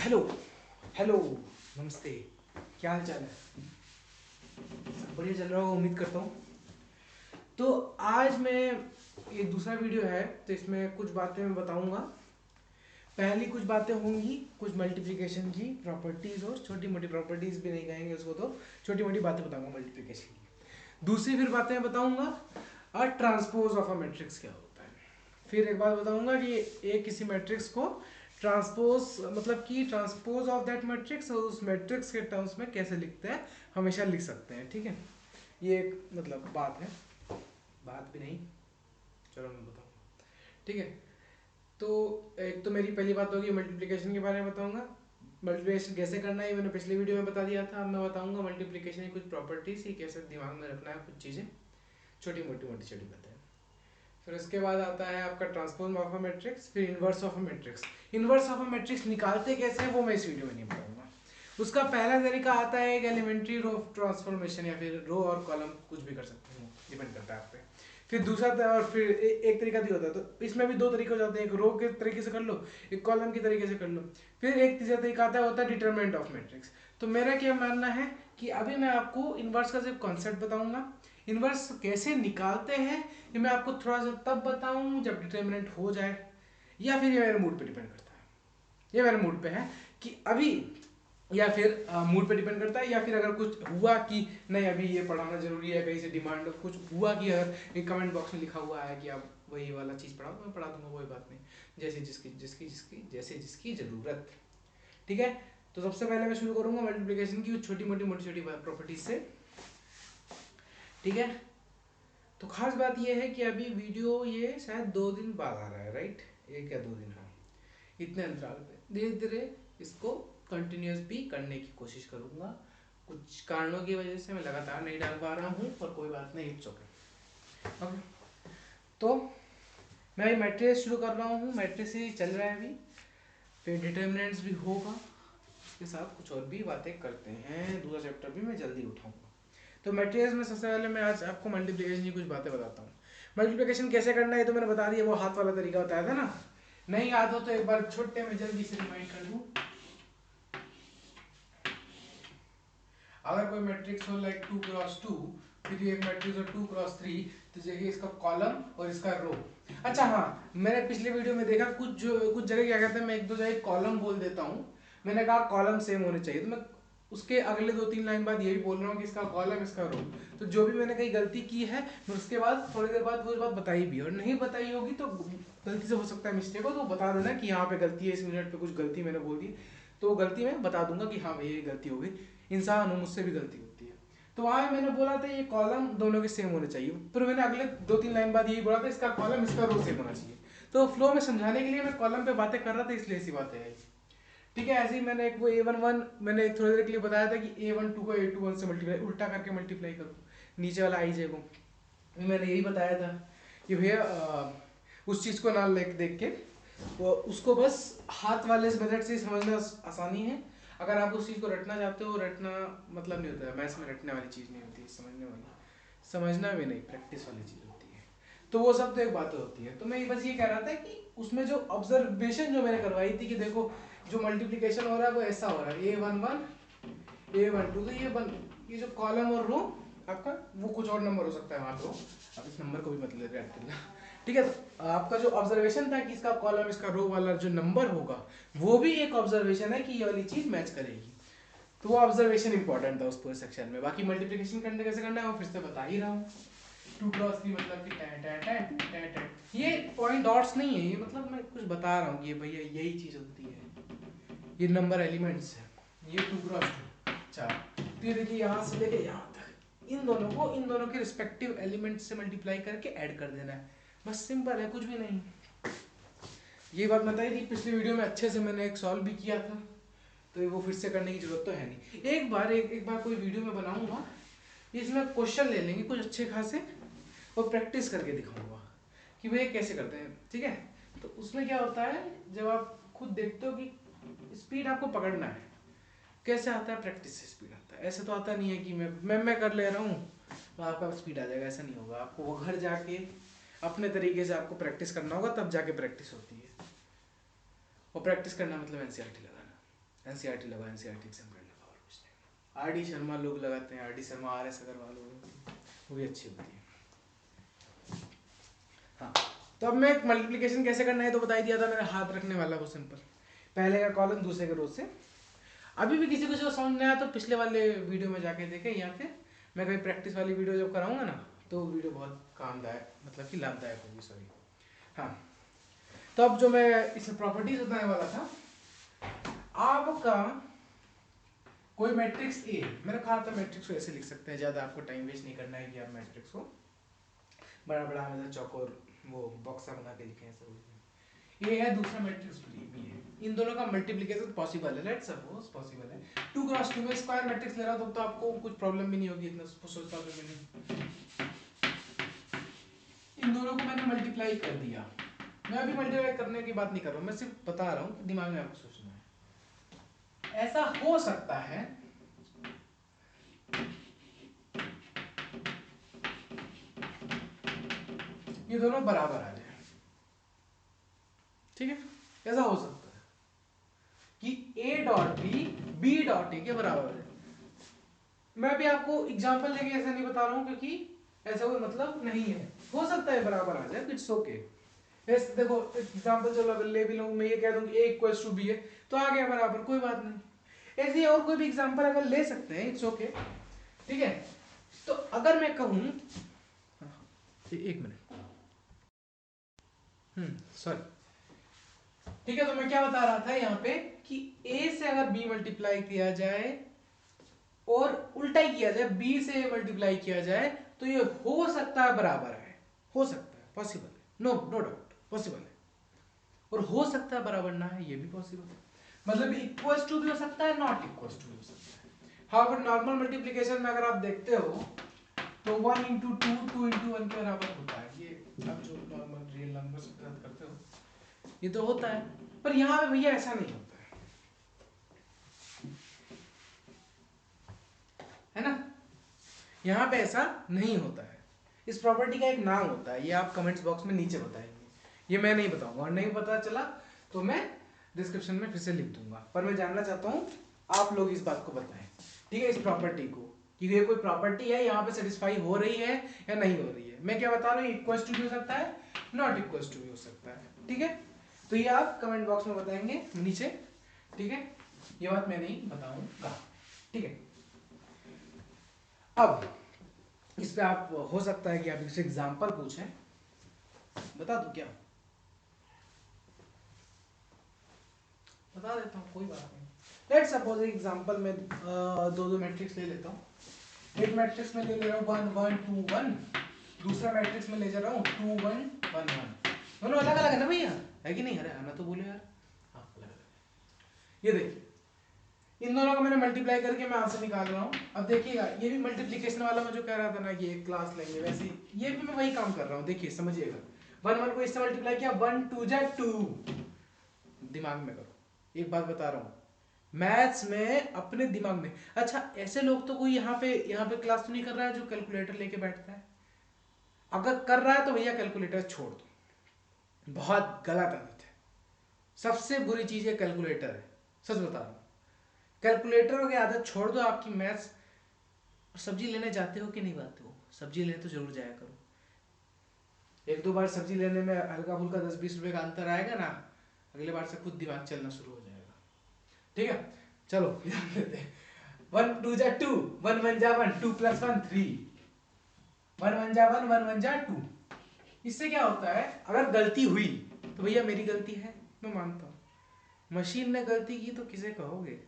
Hello hello नमस्ते, क्या हाल चाल है? सब बढ़िया चल रहा होगा उम्मीद करता हूँ। तो आज मैं एक दूसरा वीडियो है, तो इसमें कुछ बातें मैं बताऊंगा। पहली कुछ बातें होंगी कुछ मल्टीप्लिकेशन की प्रॉपर्टीज, और छोटी मोटी प्रॉपर्टीज भी नहीं कहेंगे उसको, तो छोटी मोटी बातें बताऊंगा मल्टीप्लिकेशन की। दूसरी फिर बातें बताऊंगा और ट्रांसपोज ऑफ अ मैट्रिक्स क्या होता है। फिर एक बात बताऊंगा कि एक किसी मैट्रिक्स को ट्रांसपोज मतलब कि ट्रांसपोज ऑफ दैट मैट्रिक्स और उस मैट्रिक्स के टर्म्स में कैसे लिखते हैं, हमेशा लिख सकते हैं। ठीक है, ये एक मतलब बात है, बात भी नहीं, चलो मैं बताऊंगा। ठीक है, तो एक तो मेरी पहली बात होगी मल्टीप्लिकेशन के बारे में बताऊंगा। मल्टीप्लिकेशन कैसे करना है ये मैंने पिछले वीडियो में बता दिया था। अब मैं बताऊंगा मल्टीप्लिकेशन की कुछ प्रॉपर्टीज, ये कैसे दिमाग में रखना है, कुछ चीज़ें छोटी मोटी छोटी बातें। फिर उसके बाद आता है आपका ट्रांसफॉर्म ऑफ अ मैट्रिक्स, फिर inverse of a matrix. Inverse of a matrix निकालते कैसे हैं वो मैं इस वीडियो में नहीं बताऊंगा। उसका पहला तरीका आता है एक एलिमेंट्री रो ट्रांसफॉर्मेशन, या फिर रो और कॉलम कुछ भी कर सकते हैं, डिपेंड करता है आप पे। फिर दूसरा और फिर एक तरीका भी होता है, तो इसमें भी दो तरीके हो जाते हैं, एक रो के तरीके से कर लो, एक कॉलम के तरीके से कर लो। फिर एक तीसरा तरीका आता है होता है डिटरमिनेंट ऑफ मैट्रिक्स। तो मेरा क्या मानना है कि अभी मैं आपको इनवर्स का सिर्फ कॉन्सेप्ट बताऊंगा। इनवर्स कैसे निकालते हैं ये मैं आपको थोड़ा सा तब बताऊं जब डिटरमिनेंट हो जाए, या फिर ये मेरे मूड पे डिपेंड करता है। ये मेरे मूड पे है कि अभी, या फिर मूड पे डिपेंड करता है, या फिर अगर कुछ हुआ कि नहीं अभी ये पढ़ाना जरूरी है, कहीं से डिमांड कुछ हुआ कि अगर एक कमेंट बॉक्स में लिखा हुआ है कि आप वही वाला चीज़ पढ़ाओ तो मैं पढ़ा दूंगा, कोई बात नहीं, जैसे जिसकी जिसकी जिसकी जैसे जिसकी ज़रूरत। ठीक है, तो सबसे पहले मैं शुरू करूंगा मल्टीप्लिकेशन की छोटी मोटी प्रॉपर्टीज से। ठीक है, तो खास बात यह है कि अभी वीडियो ये शायद 2 दिन बाद आ रहा है, राइट? 1 या 2 दिन, हाँ, इतने अंतराल पे धीरे धीरे इसको कंटिन्यूस भी करने की कोशिश करूंगा। कुछ कारणों की वजह से मैं लगातार नहीं डाल पा रहा हूँ, पर कोई बात नहीं, इट्स ओके। ओके, तो मैं अभी मैट्रिक्स शुरू कर रहा हूँ, मैट्रिक्स ही चल रहा है अभी, फिर डिटर्मिनेंट्स भी होगा, उसके साथ कुछ और भी बातें करते हैं, दूसरा चैप्टर भी मैं जल्दी उठाऊंगा। तो मैट्रिक्स में सबसे पहले मैं आज आपको मल्टीप्लिकेशन की कुछ बातें बताता हूँ। मल्टीप्लिकेशन कैसे करना है तो मैंने बता दिया, वो हाथ वाला तरीका बताया था ना। नहीं याद हो तो एक बार छोटे में जल्दी से रिमाइंड कर दूं। अगर कोई मैट्रिक्स हो लाइक 2x2, फिर ये एक मैट्रिक्स हो 2x3, तो जगह इसका कॉलम और इसका रो। अच्छा हाँ, मैंने पिछले वीडियो में देखा कुछ जगह क्या कहते हैं, मैं एक दो जगह कॉलम बोल देता हूँ। मैंने कहा कॉलम सेम होने चाहिए, तो मैं उसके अगले 2-3 लाइन बाद ये भी बोल रहा हूँ कि इसका कॉलम इसका रो। तो जो भी मैंने कहीं गलती की है मैं उसके बाद थोड़ी देर बाद वो बात बताई भी, और नहीं बताई होगी तो गलती से हो सकता है मिस्टेक हो, तो बता देना कि यहाँ पे गलती है, इस मिनट पे कुछ गलती मैंने बोल दी, तो गलती मैं बता दूंगा कि हाँ भाई ये गलती हो गई, इंसान हूँ मुझसे भी गलती होती है। तो वहाँ मैंने बोला था ये कॉलम दोनों के सेम होने चाहिए, फिर मैंने अगले 2-3 लाइन बाद यही बोला था इसका कॉलम इसका रो सेम होना चाहिए। तो फ्लो में समझाने के लिए मैं कॉलम पे बातें कर रहा था, इसलिए ऐसी बातें आई। ठीक है, ऐसे ही मैंने एक वो A11 मैंने थोड़ी देर के लिए बताया था कि A12 को A21 से मल्टीप्लाई उल्टा करके मल्टीप्लाई करो नीचे वाला IJ को, मैंने यही बताया था कि भैया उस चीज़ को ना देख के वो उसको बस हाथ वाले मेथड से समझना आसानी है। अगर आप उस चीज़ को रटना चाहते हो, रटना मतलब नहीं होता है, मैथ्स में रटने वाली चीज़ नहीं होती है, समझने वाली, समझना भी नहीं, प्रैक्टिस वाली चीज़ होती है। तो वो सब तो एक बात होती है। तो मैं बस ये कह रहा था कि उसमें जो ऑब्जर्वेशन जो मैंने करवाई थी कि देखो जो मल्टीप्लिकेशन हो रहा है वो ऐसा हो रहा है, A11 A12, तो ये जो कॉलम और रो आपका वो कुछ और नंबर हो सकता है वहाँ पे, अब इस नंबर को भी मतलब ऐड करना। ठीक है, तो आपका जो ऑब्जर्वेशन था कि इसका कॉलम इसका रो वाला जो नंबर होगा वो भी एक ऑब्जर्वेशन है कि ये वाली चीज मैच करेगी। तो वो ऑब्जर्वेशन इंपॉर्टेंट था उस पूरे सेक्शन में। बाकी मल्टीप्लिकेशन करने कैसे करना है वो फिर से बता ही रहा हूँ। 2x3 मतलब कि tan tan tan tan tan, ये पॉइंट डॉट्स नहीं है, ये मतलब मैं कुछ बता रहा हूँ, ये भैया यही चीज होती है, ये नंबर एलिमेंट्स है, ये 2x2 4। तो ये देखिए यहाँ से लेके यहाँ तक इन दोनों को इन दोनों के रिस्पेक्टिव एलिमेंट से मल्टीप्लाई करके ऐड कर देना है, बस सिंपल है, कुछ भी नहीं। ये बात बताई थी पिछली वीडियो में, अच्छे से मैंने एक सॉल्व भी किया था, तो वो फिर से करने की जरूरत तो है नहीं। एक बार कोई वीडियो में बनाऊंगा, इसमें क्वेश्चन ले लेंगे कुछ अच्छे खासे और प्रैक्टिस करके दिखाऊंगा कि भैया कैसे करते हैं। ठीक है, तो उसमें क्या होता है जब आप खुद देखते हो कि स्पीड आपको पकड़ना है, कैसे आता है, प्रैक्टिस से स्पीड आता है। ऐसे तो आता नहीं है कि मैं कर ले रहा हूँ तो आपका स्पीड आ जाएगा, ऐसा नहीं होगा। आपको वो घर जाके अपने तरीके से आपको प्रैक्टिस करना होगा, तब जाके प्रैक्टिस होती है। और प्रैक्टिस करना मतलब NCERT लगाना। एनसीईआरटी लगाओ, एनसीईआरटी एग्जाम लगाओ और कुछ नहीं। आर डी शर्मा लोग लगाते हैं, R D Sharma, R S Agarwal वो भी अच्छी होती है। हाँ, तो अब मैं मल्टीप्लिकेशन कैसे करना है तो बता ही दिया था मैंने, हाथ रखने वाला वो सिंपल, पहले का कॉलम दूसरे के रो से। अभी भी किसी को जो समझ नहीं आया तो पिछले वाले वीडियो में जाके देखें, या फिर मैं कभी प्रैक्टिस वाली वीडियो जब कराऊंगा ना तो वो वीडियो बहुत कामदायक, मतलब कि लाभदायक होगी, सॉरी। हाँ, तो अब जो मैं इसमें प्रॉपर्टीज बताने वाला था, आपका कोई मैट्रिक्स ए, मैंने कहा था मैट्रिक्स को ऐसे लिख सकते हैं, ज़्यादा आपको टाइम वेस्ट नहीं करना है कि आप मैट्रिक्स को बड़ा बड़ा हमेशा चौकोर वो बॉक्सा बना के लिखें, ऐसा कुछ। ये है दूसरा मैट्रिक्स बी है, इन दोनों का मल्टीप्लिकेशन पॉसिबल है, लेट्स सपोज पॉसिबल है 2 क्रॉस 2 में स्क्वायर मैट्रिक्स ले रहा हूं तो आपको कुछ प्रॉब्लम भी नहीं होगी, इतना सोचता हूं मैंने इन दोनों को मैंने मल्टीप्लाई कर दिया। मैं अभी मल्टीप्लाई करने की बात नहीं कर रहा हूं, मैं सिर्फ बता रहा हूं, दिमाग में आपको सोचना है। ऐसा हो सकता है ये दोनों बराबर आ जाए, ठीक है, ऐसा हो सकता है कि a dot b dot a के बराबर है। मैं भी आपको एग्जांपल देके ऐसा नहीं बता रहा हूं क्योंकि ऐसा कोई मतलब नहीं है, हो सकता है बराबर आ जाए, इट्स ओके। ऐसे देखो एग्जांपल चलो ले भी लूं, मैं ये कह दूं कि a इक्वल्स टू b है तो आ गया बराबर, कोई बात नहीं। ऐसे और कोई भी एग्जांपल अगर ले सकते हैं, इट्स ओके, ठीक है। तो अगर मैं कहूं, एक मिनट, सॉरी, ठीक है, तो मैं क्या बता रहा था यहाँ पे कि a से अगर b मल्टीप्लाई किया जाए और उल्टा ही किया जाए, b से मल्टीप्लाई किया जाए तो ये हो सकता है बराबर है, हो सकता है, पॉसिबल है, नो नो डाउट पॉसिबल है। और हो सकता है बराबर ना है, ये भी पॉसिबल है, मतलब इक्वल्स टू भी हो सकता है, नॉट इक्वल्स टू भी हो सकता है। हाँ, पर नॉर्मल मल्टीप्लिकेशन में अगर आप देखते हो तो 1 इंटू 2 2 इंटू 1 के बराबर होता है, ये आप जो नॉर्मल रियल नंबर से करते हो ये तो होता है, पर यहाँ पे भैया ऐसा नहीं होता है ना, यहाँ पे ऐसा नहीं होता है। इस प्रॉपर्टी का एक नाम होता है, ये आप कमेंट्स बॉक्स में नीचे बताएंगे, ये मैं नहीं बताऊंगा, और नहीं पता चला तो मैं डिस्क्रिप्शन में फिर से लिख दूंगा, पर मैं जानना चाहता हूँ आप लोग इस बात को बताएं, ठीक है, इस प्रॉपर्टी को, कि ये कोई प्रॉपर्टी है यहाँ पे सेटिस्फाई हो रही है या नहीं हो रही है। मैं क्या बता रहा हूँ, इक्वल्स टू भी हो सकता है, नॉट इक्वल्स टू भी हो सकता है, ठीक है। तो ये आप कमेंट बॉक्स में बताएंगे नीचे, ठीक है, ये बात मैं नहीं बताऊंगा, ठीक है। अब इस पे आप हो सकता है कि आप इससे एग्जांपल पूछें, बता दूं क्या, बता देता हूँ, कोई बात नहीं। लेट्स सपोज एक एग्जांपल में दो मैट्रिक्स ले लेता हूँ। एक मैट्रिक्स में ले ले रहा हूँ 1 1 2 1, दूसरा मैट्रिक्स में ले जा रहा हूँ 2 1 1 1। दोनों अलग अलग है ना भैया, है कि नहीं, अरे आना तो बोलो यार, हाँ अलग अलग। ये देखिए इन दोनों को मैंने मल्टीप्लाई करके मैं आंसर निकाल रहा हूँ। अब देखिएगा ये भी मल्टीप्लिकेशन वाला मैं जो कह रहा था ना कि एक क्लास लेंगे, वैसे ये भी मैं वही काम कर रहा हूँ, देखिए समझिएगा। 1 1 को इससे मल्टीप्लाई किया, 1 2 जा 2, दिमाग में करो, एक बात बता रहा हूँ, मैथ्स में अपने दिमाग में। अच्छा, ऐसे लोग तो कोई यहाँ पे क्लास तो नहीं कर रहा है जो कैलकुलेटर लेके बैठता है, अगर कर रहा है तो भैया कैलकुलेटर छोड़ दो, बहुत गलत आदत है, सबसे बुरी चीज है कैलकुलेटर है, सच बता रहा हूँ। कैलकुलेटर की आदत छोड़ दो, आपकी मैथ्स। सब्जी लेने जाते हो कि नहीं जाते हो, सब्जी लेने तो जरूर जाया करो, एक दो बार सब्जी लेने में हल्का फुल्का 10 20 रुपए का अंतर आएगा ना, अगले बार से खुद दिमाग चलना शुरू हो जाएगा, ठीक है। चलो ध्यान देते हैं, 1 2 जा 2, 1 1 जा 1, 2 प्लस 1 3, 1 1 जा 1, 1 1 जा 2। इससे क्या होता है, अगर गलती हुई तो भैया मेरी गलती है, मैं मानता हूँ, मशीन ने गलती की तो किसे कहोगे।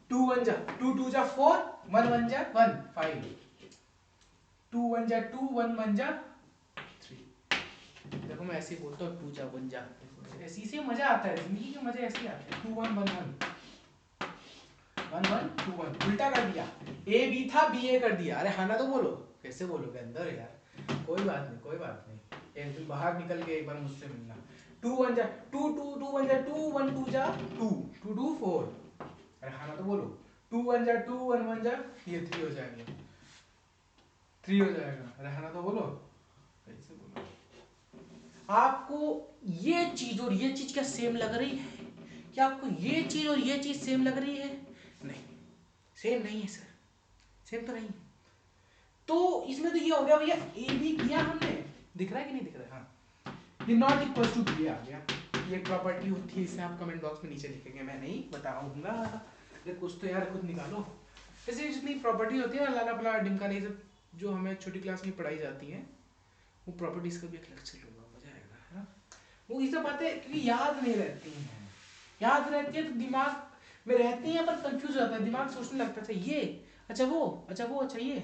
2 1 जा 2 2 जा 4, 1 1 जा 1 5, 2 1 जा 2, 1 1 जा 3। देखो मैं ऐसे ही बोलता हूँ 2 जा 1 जा, ऐसे से मजा आता है, जिंदगी के मजे ऐसे आते हैं। 2 1 1 1 1 1 2 1, उल्टा कर दिया, ए बी था बी ए कर दिया, अरे हाँ ना तो बोलो, कैसे बोलोगे अंदर यार, कोई बात नहीं कोई बात नहीं, एक दिन बाहर निकल के एक बार मुझसे मिलना। 2 1 जा 2 2 2 1 जा 2, 1 2 जा 2 2 2 4, अरे हाँ ना तो बोलो, 2 1 जा 2, 1 1 जा, ये 3 हो जाएगा, 3 हो जाएगा, अरे हाँ ना तो बोलो, कैसे बोलो। आपको ये चीज और ये चीज क्या सेम लग रही है क्या आपको ये चीज और ये चीज सेम लग रही है? नहीं, सेम नहीं है सर, सेम तो नहीं है। तो इसमें तो ये हो गया भैया, ए बी किया हमने, दिख रहा है कि नहीं दिख रहा है? हाँ, ये नॉट इक्वल टू बी आ गया। ये प्रॉपर्टी होती है, इसे आप कमेंट बॉक्स में नीचे लिखेंगे, मैं नहीं बताऊंगा। अरे कुछ तो यार खुद निकालो। जैसे जितनी प्रॉपर्टी होती है ना, लाला पला डिमका, नहीं सब जो हमें छोटी क्लास में पढ़ाई जाती हैं, वो प्रॉपर्टीज का भी एक लेक्चर लूंगा, मजा आएगा, है ना। वो ये सब बातें क्योंकि याद नहीं रहती हैं, याद रहती है तो दिमाग में रहती हैं पर कंफ्यूज हो जाता है, दिमाग सोचने लगता है ये अच्छा वो अच्छा वो अच्छा ये।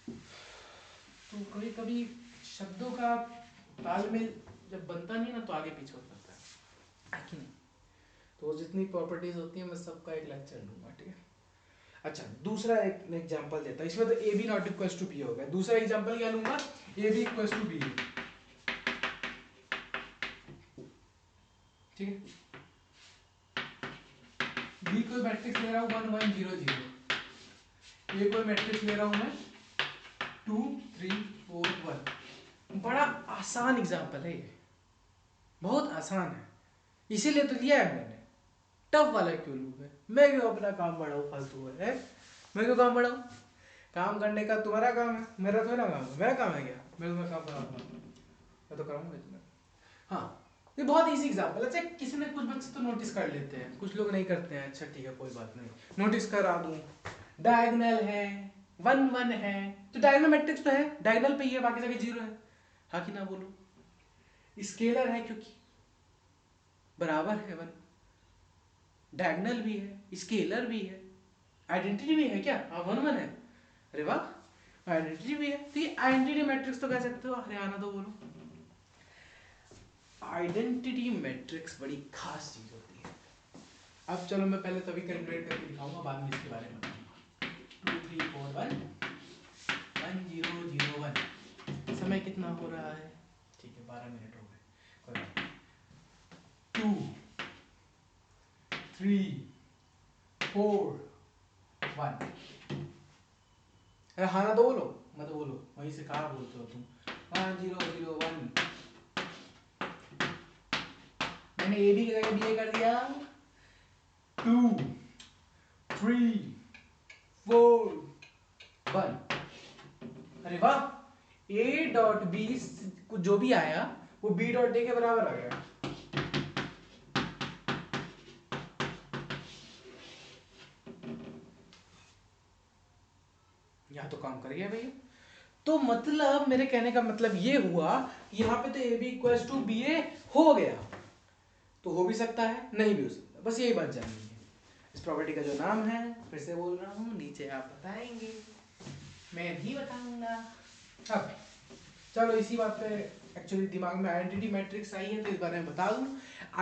तो कभी कभी शब्दों का तालमेल जब बनता नहीं ना तो आगे पीछे हो जाता है कि नहीं। तो जितनी प्रॉपर्टीज होती हैं मैं सबका एक लेक्चर लूंगा, ठीक है। अच्छा, दूसरा एक एग्जांपल देता हूं, इसमें तो A B not equal to B हो गया। दूसरा एग्जांपल क्या लूंगा, A B equal to B, ठीक है। बी कोई मैट्रिक्स ले रहा हूँ 1 1 0 0, ए कोई मैट्रिक्स ले रहा हूँ मैं 2 3 4 1। बड़ा आसान एग्जांपल है ये, बहुत आसान है, इसीलिए तो लिया है मैंने। टफ वाला क्यों लूँ मैं क्यों अपना काम बढ़ाऊँ फालतू है, मैं क्यों काम बढ़ाऊँ? काम करने का तुम्हारा काम है, मेरा तो ना काम है। मेरा काम है क्या, मैं तुम्हें काम कराऊंगा? मैं तो कराऊंगा तुम्हें। हाँ, ये बहुत इजी एग्जांपल है। अच्छा, किसी ने कुछ बच्चे तो नोटिस कर लेते हैं, कुछ लोग नहीं करते हैं। अच्छा ठीक है, कोई बात नहीं, नोटिस करा दूं। डायगोनल है, 1 1 है, तो डायगोनल मैट्रिक्स तो है, डायगोनल पे ही है, बाकी जगह जीरो है। हाँ कि ना बोलो? स्केलर है क्योंकि बराबर है 1, डायगोनल भी है, स्केलर भी है, आइडेंटिटी भी है क्या? हाँ 1 1 है, अरे वाह, आइडेंटिटी भी है। तो ये आइडेंटिटी मैट्रिक्स तो कह सकते हो। अरे आना तो बोलो। आइडेंटिटी मैट्रिक्स बड़ी खास चीज होती है। अब चलो मैं पहले तभी कैलकुलेट करके दिखाऊंगा, बाद में इसके बारे में बताऊंगा। 2 3 4 1 1 0 0 1। समय कितना हो रहा है? ठीक है, 12 मिनट हो गए, कोई बात नहीं। 2 3 4 1। अरे हाँ ना तो बोलो, मैं तो बोलो, वहीं से कहाँ बोलते हो तुम? 1 0 0 1। मैंने ए बी की जगह बी ए कर दिया। 2 3 4 1। अरे वाह, ए डॉट बी जो भी आया वो बी डॉट ए के बराबर आ गया। यहाँ तो काम कर गया भैया। तो मतलब मेरे कहने का मतलब ये हुआ, यहाँ पे तो A B equal to B A हो गया, तो हो भी सकता है, नहीं भी हो सकता, बस यही बात जाननी है। इस प्रॉपर्टी का जो नाम है, फिर से बोल रहा हूँ, नीचे आप बताएंगे, मैं भी बताऊंगा। अब चलो इसी बात पे एक्चुअली दिमाग में आइडेंटिटी मैट्रिक्स आई है तो इस बारे में बता दूं।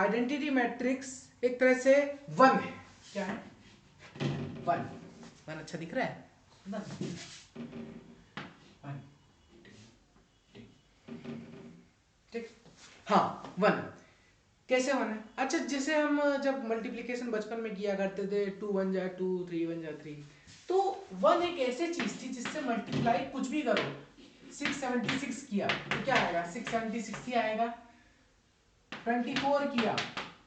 आइडेंटिटी मैट्रिक्स एक तरह से 1 है। क्या है? 1 1 अच्छा दिख रहा है ना? 1 ठीक, हाँ 1 कैसे 1 है? अच्छा, जैसे हम जब मल्टीप्लिकेशन बचपन में किया करते थे, 2 1 जा 2 3 1 जा 3, तो 1 एक ऐसी चीज थी जिससे मल्टीप्लाई कुछ भी करो। 676 किया तो क्या आएगा? 676 ही आएगा। 24 किया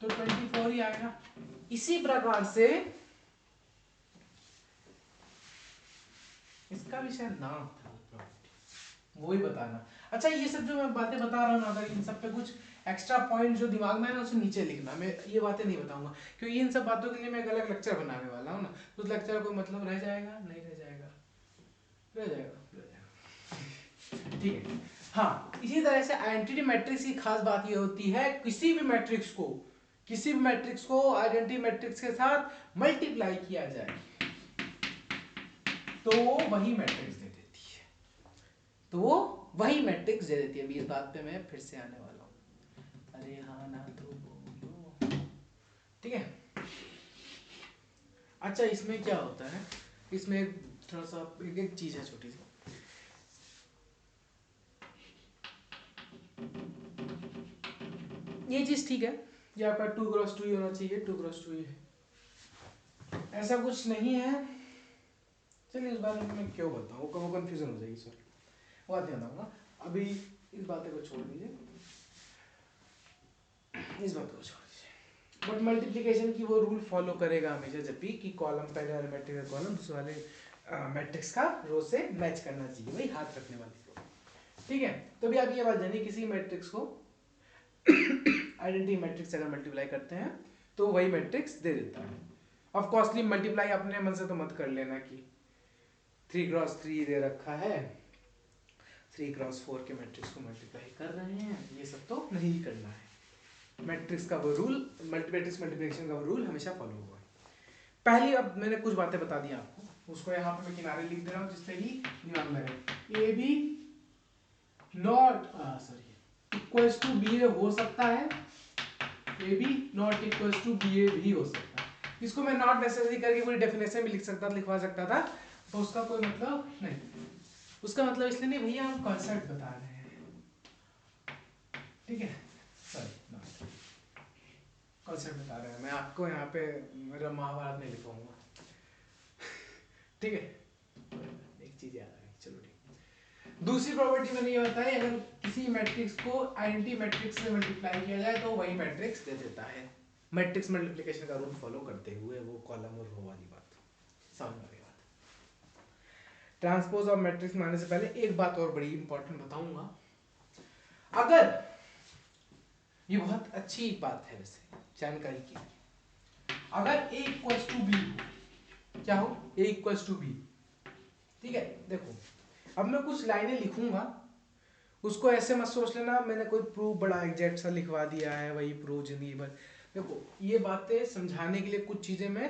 तो 24 ही आएगा। इसी प्रकार से इसका भी शायद नाम था, वो ही बताना। अच्छा, ये सब जो मैं बातें बता रहा हूँ ना, अगर इन सब पे कुछ एक्स्ट्रा पॉइंट जो दिमाग में है ना, उसे नीचे लिखना। मैं ये बातें नहीं बताऊंगा क्योंकि इन सब बातों के लिए मैं एक अलग लेक्चर बनाने वाला हूँ ना, तो उस लेक्चर का कोई मतलब रह जाएगा? नहीं रह जाएगा, रह जाएगा, रह जाएगा, ठीक है। हाँ, इसी तरह से आइडेंटिटी मैट्रिक्स की खास बात ये होती है, किसी भी मैट्रिक्स को आइडेंटिटी मैट्रिक्स के साथ मल्टीप्लाई किया जाए तो वही मैट्रिक्स दे देती है, तो वो वही मैट्रिक्स दे देती है। अभी इस बात पे मैं फिर से आने वाला हूँ। अरे हाँ ना तो बोलो, ठीक है। अच्छा, इसमें क्या होता है, इसमें थोड़ा सा एक चीज है छोटी सी। ये चीज ठीक है, ये आपका 2x2 ही होना चाहिए, 2x2 ही है, ऐसा कुछ नहीं है। चलिए इस बारे में मैं क्यों बताऊँ, वो कंफ्यूजन हो जाएगी सर, वो बात नहीं बताऊंगा अभी। इस बातें को छोड़ दीजिए, इस बात को छोड़ दीजिए। बट मल्टीप्लिकेशन की वो रूल फॉलो करेगा हमेशा जब भी कि कॉलम पहले वाले मैट्रिक्स का कॉलम दूसरे वाले मैट्रिक्स का रो से मैच करना चाहिए, वही हाथ रखने वाली रो। ठीक है, तो भी आप ये बात जानिए किसी मैट्रिक्स को आइडेंटिटी मैट्रिक्स से अगर मल्टीप्लाई करते हैं तो वही मैट्रिक्स दे देता है। ऑफ कोर्सली मल्टीप्लाई अपने मन से तो मत कर लेना कि 3x3 दे रखा है, 3x4 के मैट्रिक्स को मल्टीप्लाई कर रहे हैं, ये सब तो नहीं करना है। मैट्रिक्स का वो रूल, मैट्रिक्स मल्टीप्लिकेशन का वो रूल हमेशा फॉलो होगा। पहली अब मैंने कुछ बातें बता दी आपको, उसको यहाँ पे मैं किनारे लिख दे रहा हूँ जिससे कि दिमाग में रहे। A B not equals to B A हो सकता है, A B not equals to B A भी हो सकता है। इसको मैं नॉट नेसेसरी करके पूरी डेफिनेशन में लिख सकता, लिखवा सकता था, तो उसका कोई मतलब नहीं। उसका मतलब इसलिए नहीं भैया, हम कॉन्सेप्ट बता रहे हैं, ठीक है, सॉरी नॉट कॉन्सेप्ट बता रहे हैं, मैं आपको यहाँ पे मेरा महाभारत नहीं लिखवाऊंगा। ठीक है, एक चीज याद आ गई, चलो ठीक। दूसरी प्रॉपर्टी मैंने ये बताई, अगर किसी मैट्रिक्स को आइडेंटिटी मैट्रिक्स से मल्टीप्लाई किया जाए तो वही मैट्रिक्स दे देता है, मैट्रिक्स मल्टीप्लिकेशन का रूल फॉलो करते हुए, वो कॉलम और रो वाली बात समझ में आ गई बात। ट्रांसपोज ऑफ मैट्रिक्स मानने से पहले एक बात और बड़ी इंपॉर्टेंट बताऊंगा। अगर ये बहुत अच्छी बात है वैसे जानकारी की, अगर a इक्वल्स टू बी हो, क्या हो, a इक्वल्स टू बी, ठीक है, देखो अब मैं कुछ लाइनें लिखूंगा, उसको ऐसे मत सोच लेना मैंने कोई प्रूफ बड़ा एग्जैक्ट सा लिखवा दिया है, वही प्रूफ जिंदगी भर। देखो ये बातें समझाने के लिए कुछ चीजें मैं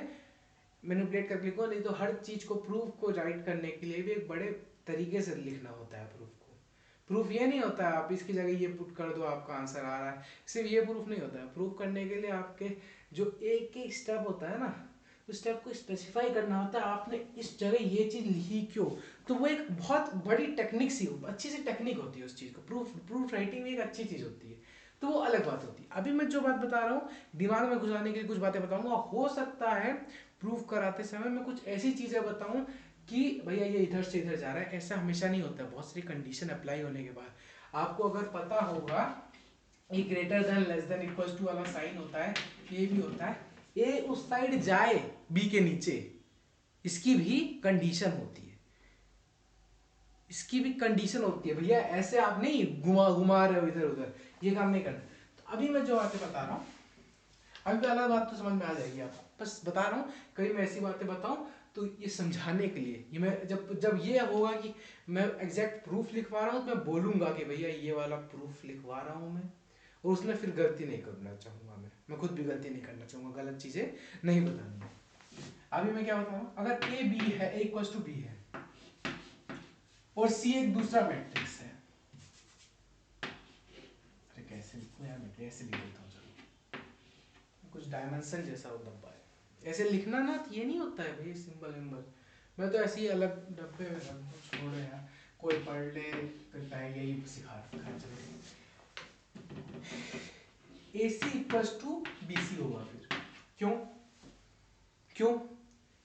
मैनिपुलेट करके लिखूंगा, नहीं तो हर चीज को प्रूफ को राइट करने के लिए भी एक बड़े तरीके से लिखना होता है प्रूफ को। प्रूफ ये नहीं होता है आप इसकी जगह ये पुट कर दो आपका आंसर आ रहा है, सिर्फ ये प्रूफ नहीं होता है। प्रूफ करने के लिए आपके जो एक एक स्टेप होता है ना, उस स्टेप को स्पेसिफाई करना होता है, आपने इस जगह ये चीज लिखी क्यों, तो वो एक बहुत बड़ी टेक्निक सी अच्छी सी टेक्निक होती है उस चीज को, प्रूफ राइटिंग भी एक अच्छी चीज होती है, तो वो अलग बात होती है। अभी मैं जो बात बता रहा हूँ दिमाग में घुसाने के लिए कुछ बातें बताऊंगा, हो सकता है प्रूफ कराते समय मैं कुछ ऐसी चीजें बताऊं कि भैया ये इधर से इधर जा रहा है, ऐसा हमेशा नहीं होता। बहुत सारी कंडीशन अप्लाई होने के बाद आपको अगर पता होगा A greater than less than equals to वाला साइन होता है, ये भी होता है, ए उस साइड जाए बी के नीचे, इसकी भी कंडीशन होती है, इसकी भी कंडीशन होती है भैया, ऐसे आप नहीं घुमा घुमा रहे हो इधर उधर, ये काम नहीं करना। तो अभी मैं जो बातें बता रहा हूँ, अभी अलग बात तो समझ में आ जाएगी आपको, बस बता रहा हूँ कहीं मैं ऐसी बातें बताऊं तो ये समझाने के लिए, ये मैं जब जब ये होगा कि मैं एग्जैक्ट प्रूफ लिखवा रहा हूँ तो मैं बोलूंगा कि भैया ये वाला प्रूफ लिखवा रहा हूँ मैं, और उसमें फिर गलती नहीं करना चाहूंगा, मैं खुद भी गलती नहीं करना चाहूंगा, गलत चीजें नहीं बतानी। अभी मैं क्या बता रहा हूँ, अगर ए बी है, ए इक्वल्स टू बी है और सी एक दूसरा मैट्रिक्स है, अरे कैसे लिखूं यार, मैं कैसे लिख देता हूँ, चलो कुछ डायमेंशन जैसा हो डब्बा है, ऐसे लिखना ना ये नहीं होता है भाई सिंबल विम्बल, मैं तो ऐसे ही अलग डब्बे में रख दूं, छोड़ो यार, कोई पढ़ ले करता है, यही सिखा रखा है। चलो AC इक्वल्स टू BC होगा फिर, क्यों क्यों,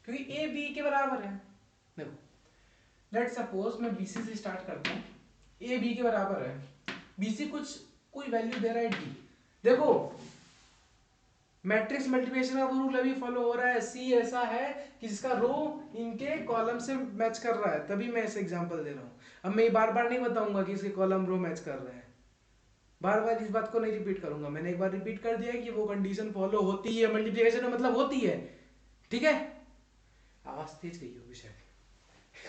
क्योंकि A B के बराबर है। देखो लेट सपोज मैं BC से स्टार्ट करता हूँ, A B के बराबर है, BC कुछ कोई वैल्यू दे रहा है D, देखो मैट्रिक्स मल्टीप्लिकेशन का रूल अभी फॉलो हो रहा है, सी ऐसा है कि जिसका रो इनके कॉलम से मैच कर रहा है, तभी मैं ऐसे एग्जांपल दे रहा हूँ। अब मैं बार बार नहीं बताऊंगा कि इसके कॉलम रो मैच कर रहे हैं, बार बार इस बात को नहीं रिपीट करूंगा, मैंने एक बार रिपीट कर दिया है कि वो कंडीशन फॉलो होती है, मल्टीप्लिकेशन में मतलब होती है, ठीक है। आवाज तेज गई होगी शायद,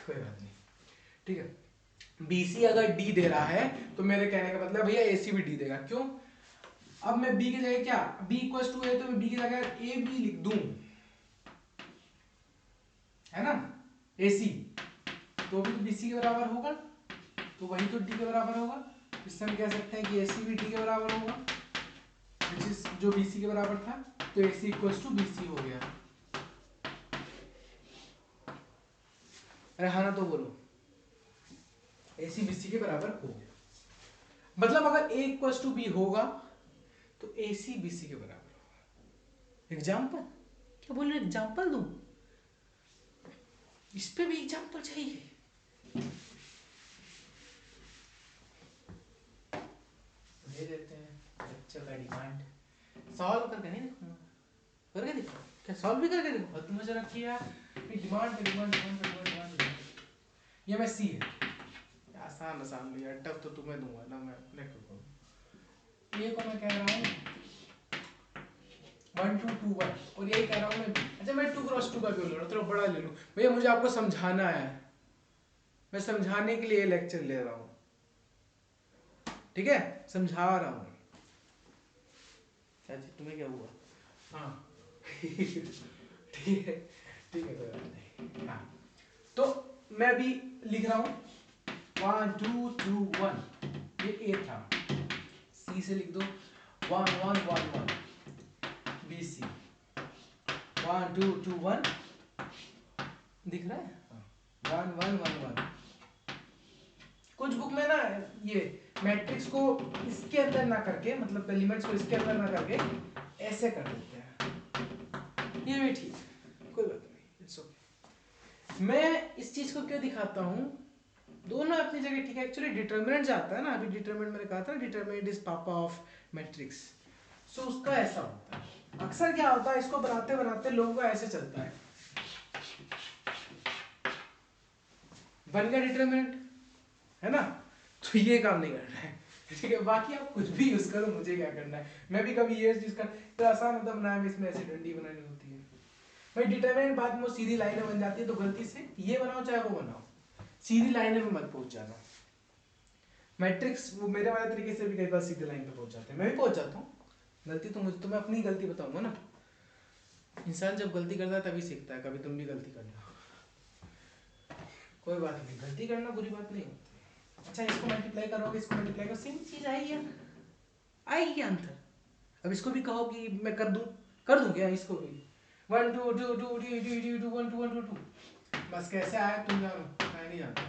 कोई बात नहीं, ठीक है। BC अगर D दे रहा है तो मेरे कहने का मतलब भैया AC भी D देगा, क्यों। अब मैं B की जगह क्या, B इक्वल्स टू है तो मैं B की जगह AB लिख दूं, है ना, AC तो भी BC के बराबर होगा, तो वही तो D के बराबर होगा, इससे हम कह सकते हैं कि AC भी D के बराबर होगा, which is जो BC के बराबर था, तो AC इक्वल्स टू BC हो गया। अरे हाँ ना तो बोलो, AC BC के बराबर हो गया, मतलब अगर A इक्वल्स टू B होगा तो AC BC के बराबर होगा। एग्जाम्पल क्या बोल रहे, एग्जाम्पल दूं, इस पे भी एग्जाम्पल चाहिए, दे देते हैं, बच्चों का डिमांड, सॉल्व करके नहीं देखूंगा, करके दिखाओ, क्या सॉल्व भी करके देखो, हद में जरा किया डिमांड पे डिमांड डिमांड पे डिमांड। ये मैं सी है, आसान आसान लिया, टफ तो तुम्हें दूंगा ना मैं अपने को। ए को मैं कह रहा हूँ 1 2 2 1 और यही कह रहा हूँ मैं। अच्छा मैं 2 क्रॉस 2 का क्यों ले रहा हूँ, थोड़ा बड़ा ले लूँ भैया, मुझे आपको समझाना है, मैं समझाने के लिए लेक्चर ले रहा हूँ, ठीक है, समझा रहा हूँ। चाची तुम्हें क्या हुआ? हाँ ठीक है ठीक है, कोई बात नहीं। हाँ तो मैं भी लिख रहा हूँ 1 2 2 1, ये ए था, सी से लिख दो 1 1 1 1, बी सी 1 2 2 1, दिख रहा है 1 1 1 1। कुछ बुक में ना ये मैट्रिक्स को इसके अंदर ना करके, मतलब एलिमेंट्स को इसके अंदर ना करके ऐसे कर देते हैं, ये भी ठीक है, कोई बात नहीं, इट्स ओके। मैं इस चीज को क्यों दिखाता हूँ, दोनों अपनी जगह ठीक है। एक्चुअली डिटरमिनेंट जाता है ना, अभी डिटरमिनेंट मैंने कहा था, डिटरमिनेंट इज पापा ऑफ मैट्रिक्स, सो उसका ऐसा होता है। अक्सर क्या होता है, इसको बनाते बनाते लोगों का ऐसे चलता है, बन गया डिटरमिनेंट, है ना, तो ये काम नहीं करना है, ठीक है। बाकी आप कुछ भी यूज करो, मुझे क्या करना है, मैं भी कभी ये यूज कर, तो आसान होता बनाया में, इसमें ऐसे डंडी बनानी होती है भाई। डिटरमिनेंट बाद में सीधी लाइनें बन जाती है, तो गलती से ये बनाओ चाहे वो बनाओ, सीधी लाइनें में मत पहुंच जाना। मैट्रिक्स वो मेरे वाले तरीके से भी कई बार सीधी लाइन पे पहुंच जाते हैं, मैं भी पहुंच जाता हूँ, गलती तो मुझे, तो मैं अपनी गलती बताऊंगा ना। इंसान जब गलती करता है तभी सीखता है, कभी तुम भी गलती करना, कोई बात नहीं, गलती करना बुरी बात नहीं होती। अच्छा इसको मल्टीप्लाई करोगे, इसको मल्टीप्लाई करो, सेम चीज आएगी, आएगी क्या अंतर। अब इसको भी कहो कि मैं कर दूं क्या इसको भी, 1 2 2 2 2 2 1 2 1 2 2, बस कैसे आया तुम जानो, मैं नहीं जानता।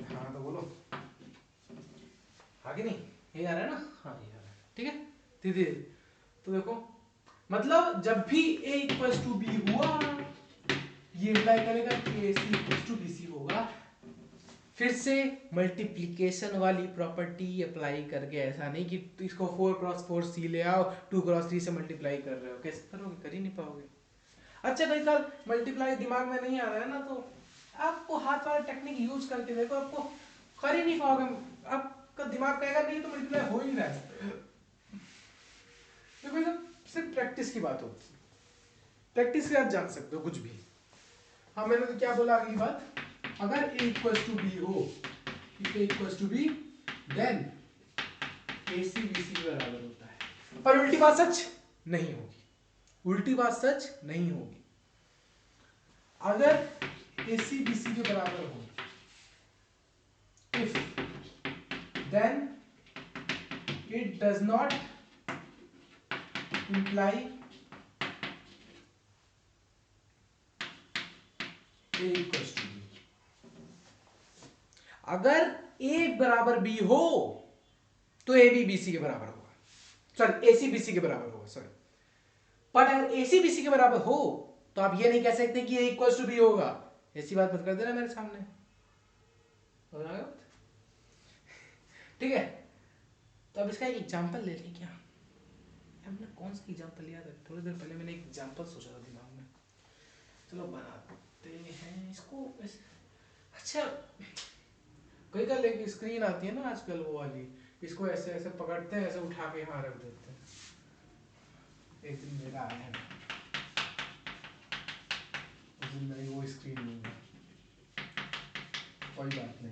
हाँ तो बोलो, आगे नहीं, ये आ रहा है ना, हाँ ये आ रहा है, ठीक है धीरे धीरे। तो देखो मतलब जब भी a इक्वल्स टू बी हुआ, ये इम्प्लाई करेगा कि ए सी इक्वल्स टू बी सी होगा। फिर से मल्टीप्लिकेशन वाली प्रॉपर्टी अप्लाई करके, ऐसा नहीं कि इसको 4 क्रॉस 4 सी ले आओ, 2 क्रॉस 3 से मल्टीप्लाई कर रहे हो, कैसे करोगे, कर ही नहीं पाओगे। अच्छा कई बार मल्टीप्लाई दिमाग में नहीं आ रहा है ना, तो आपको हाथ वाला टेक्निक यूज करके देखो, आपको कर ही नहीं पाओगे, आपका दिमाग कहेगा नहीं तो मल्टीप्लाई हो ही रहा है। देखो सिर्फ प्रैक्टिस की बात होती है, प्रैक्टिस के साथ जान सकते हो कुछ भी। हाँ मैंने तो क्या बोला अगली बात, अगर a इक्वल्स टू बी हो, a equals to B, then AC BC के बराबर होता है। पर उल्टी बात सच नहीं होगी, उल्टी बात सच नहीं होगी। अगर AC BC के बराबर हो, if then it does not imply A equals to B। अगर A बराबर B हो तो A भी BC के बराबर होगा, सॉरी AC BC के बराबर होगा, सॉरी। पर अगर AC BC के बराबर हो तो आप ये नहीं कह सकते कि A इक्वल्स टू B होगा, ऐसी बात मत कर देना मेरे सामने, ठीक है। तो अब इसका एक एग्जांपल ले लें क्या, हमने कौन सा एग्जांपल लिया था, थोड़ी देर पहले मैंने एक एग्जांपल सोचा था दिमाग में, चलो बनाते हैं इसको। अच्छा कई का लेकिन स्क्रीन आती है ना आजकल वो वाली, इसको ऐसे ऐसे पकड़ते हैं, ऐसे उठा के यहाँ रख देते हैं। एक दिन मेरा आया है, उस दिन मेरी वो स्क्रीन नहीं है, कोई बात नहीं,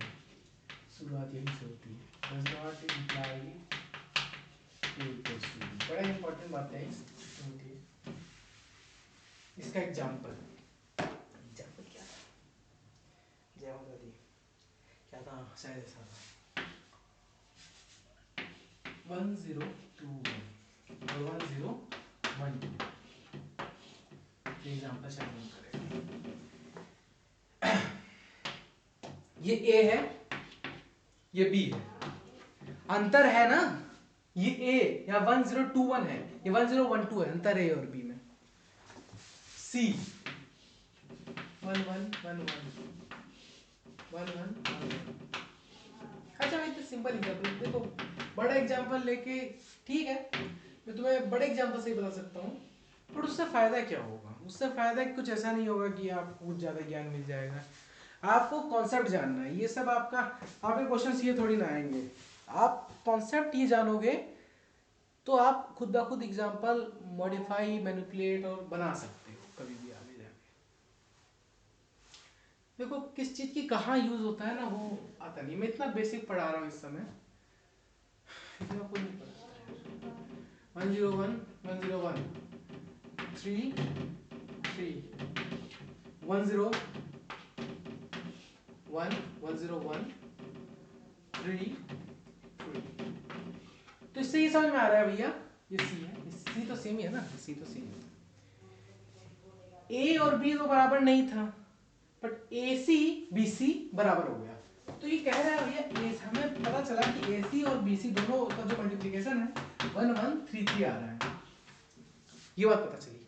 शुरुआत यहीं से होती है। does not imply A equals to B, बड़ा इंपॉर्टेंट बात है होती है। इसका एग्जांपल क्या था, जय माता दी, क्या था, शायद ऐसा था 1 0 2 1 और 1 0 1 2, ये एग्जांपल शायद हम करेंगे। ये A है, ये B है, अंतर है ना, ये A या 1 0 2 1 है, ये 1 0 1 2 है, अंतर A और B में। C 1 1 1 1 1 1 1 1। अच्छा मैं तो सिंपल एग्जांपल देखो, बड़ा एग्जाम्पल लेके, ठीक है मैं तुम्हें बड़े एग्जाम्पल से ही बता सकता हूँ, पर उससे फायदा क्या होगा? उससे फायदा कुछ ऐसा नहीं होगा कि आपको कुछ ज़्यादा ज्ञान मिल जाएगा। आपको कॉन्सेप्ट जानना है, ये सब आपका, आपके क्वेश्चंस ये थोड़ी ना आएंगे। आप कॉन्सेप्ट ये जानोगे तो आप खुद ब खुद एग्जाम्पल मॉडिफाई, मैनिपुलेट और बना सकते हो कभी भी आगे जाके। देखो किस चीज़ की कहाँ यूज़ होता है ना, वो आता नहीं। मैं इतना बेसिक पढ़ा रहा हूँ इस समय, इतना कोई नहीं पढ़ा। 101 101 3 3 101 101 3 3। तो इससे ये समझ में आ रहा है भैया, ये सी है, सी तो सेम ही है ना, सी तो सेम है। ए और बी तो बराबर नहीं था, but A C B C बराबर हो गया। तो ये कह रहा है भैया, हमें पता चला कि ए सी और बी सी दोनों का जो मल्टीप्लिकेशन है 1133 आ रहा है, ये बात पता चली।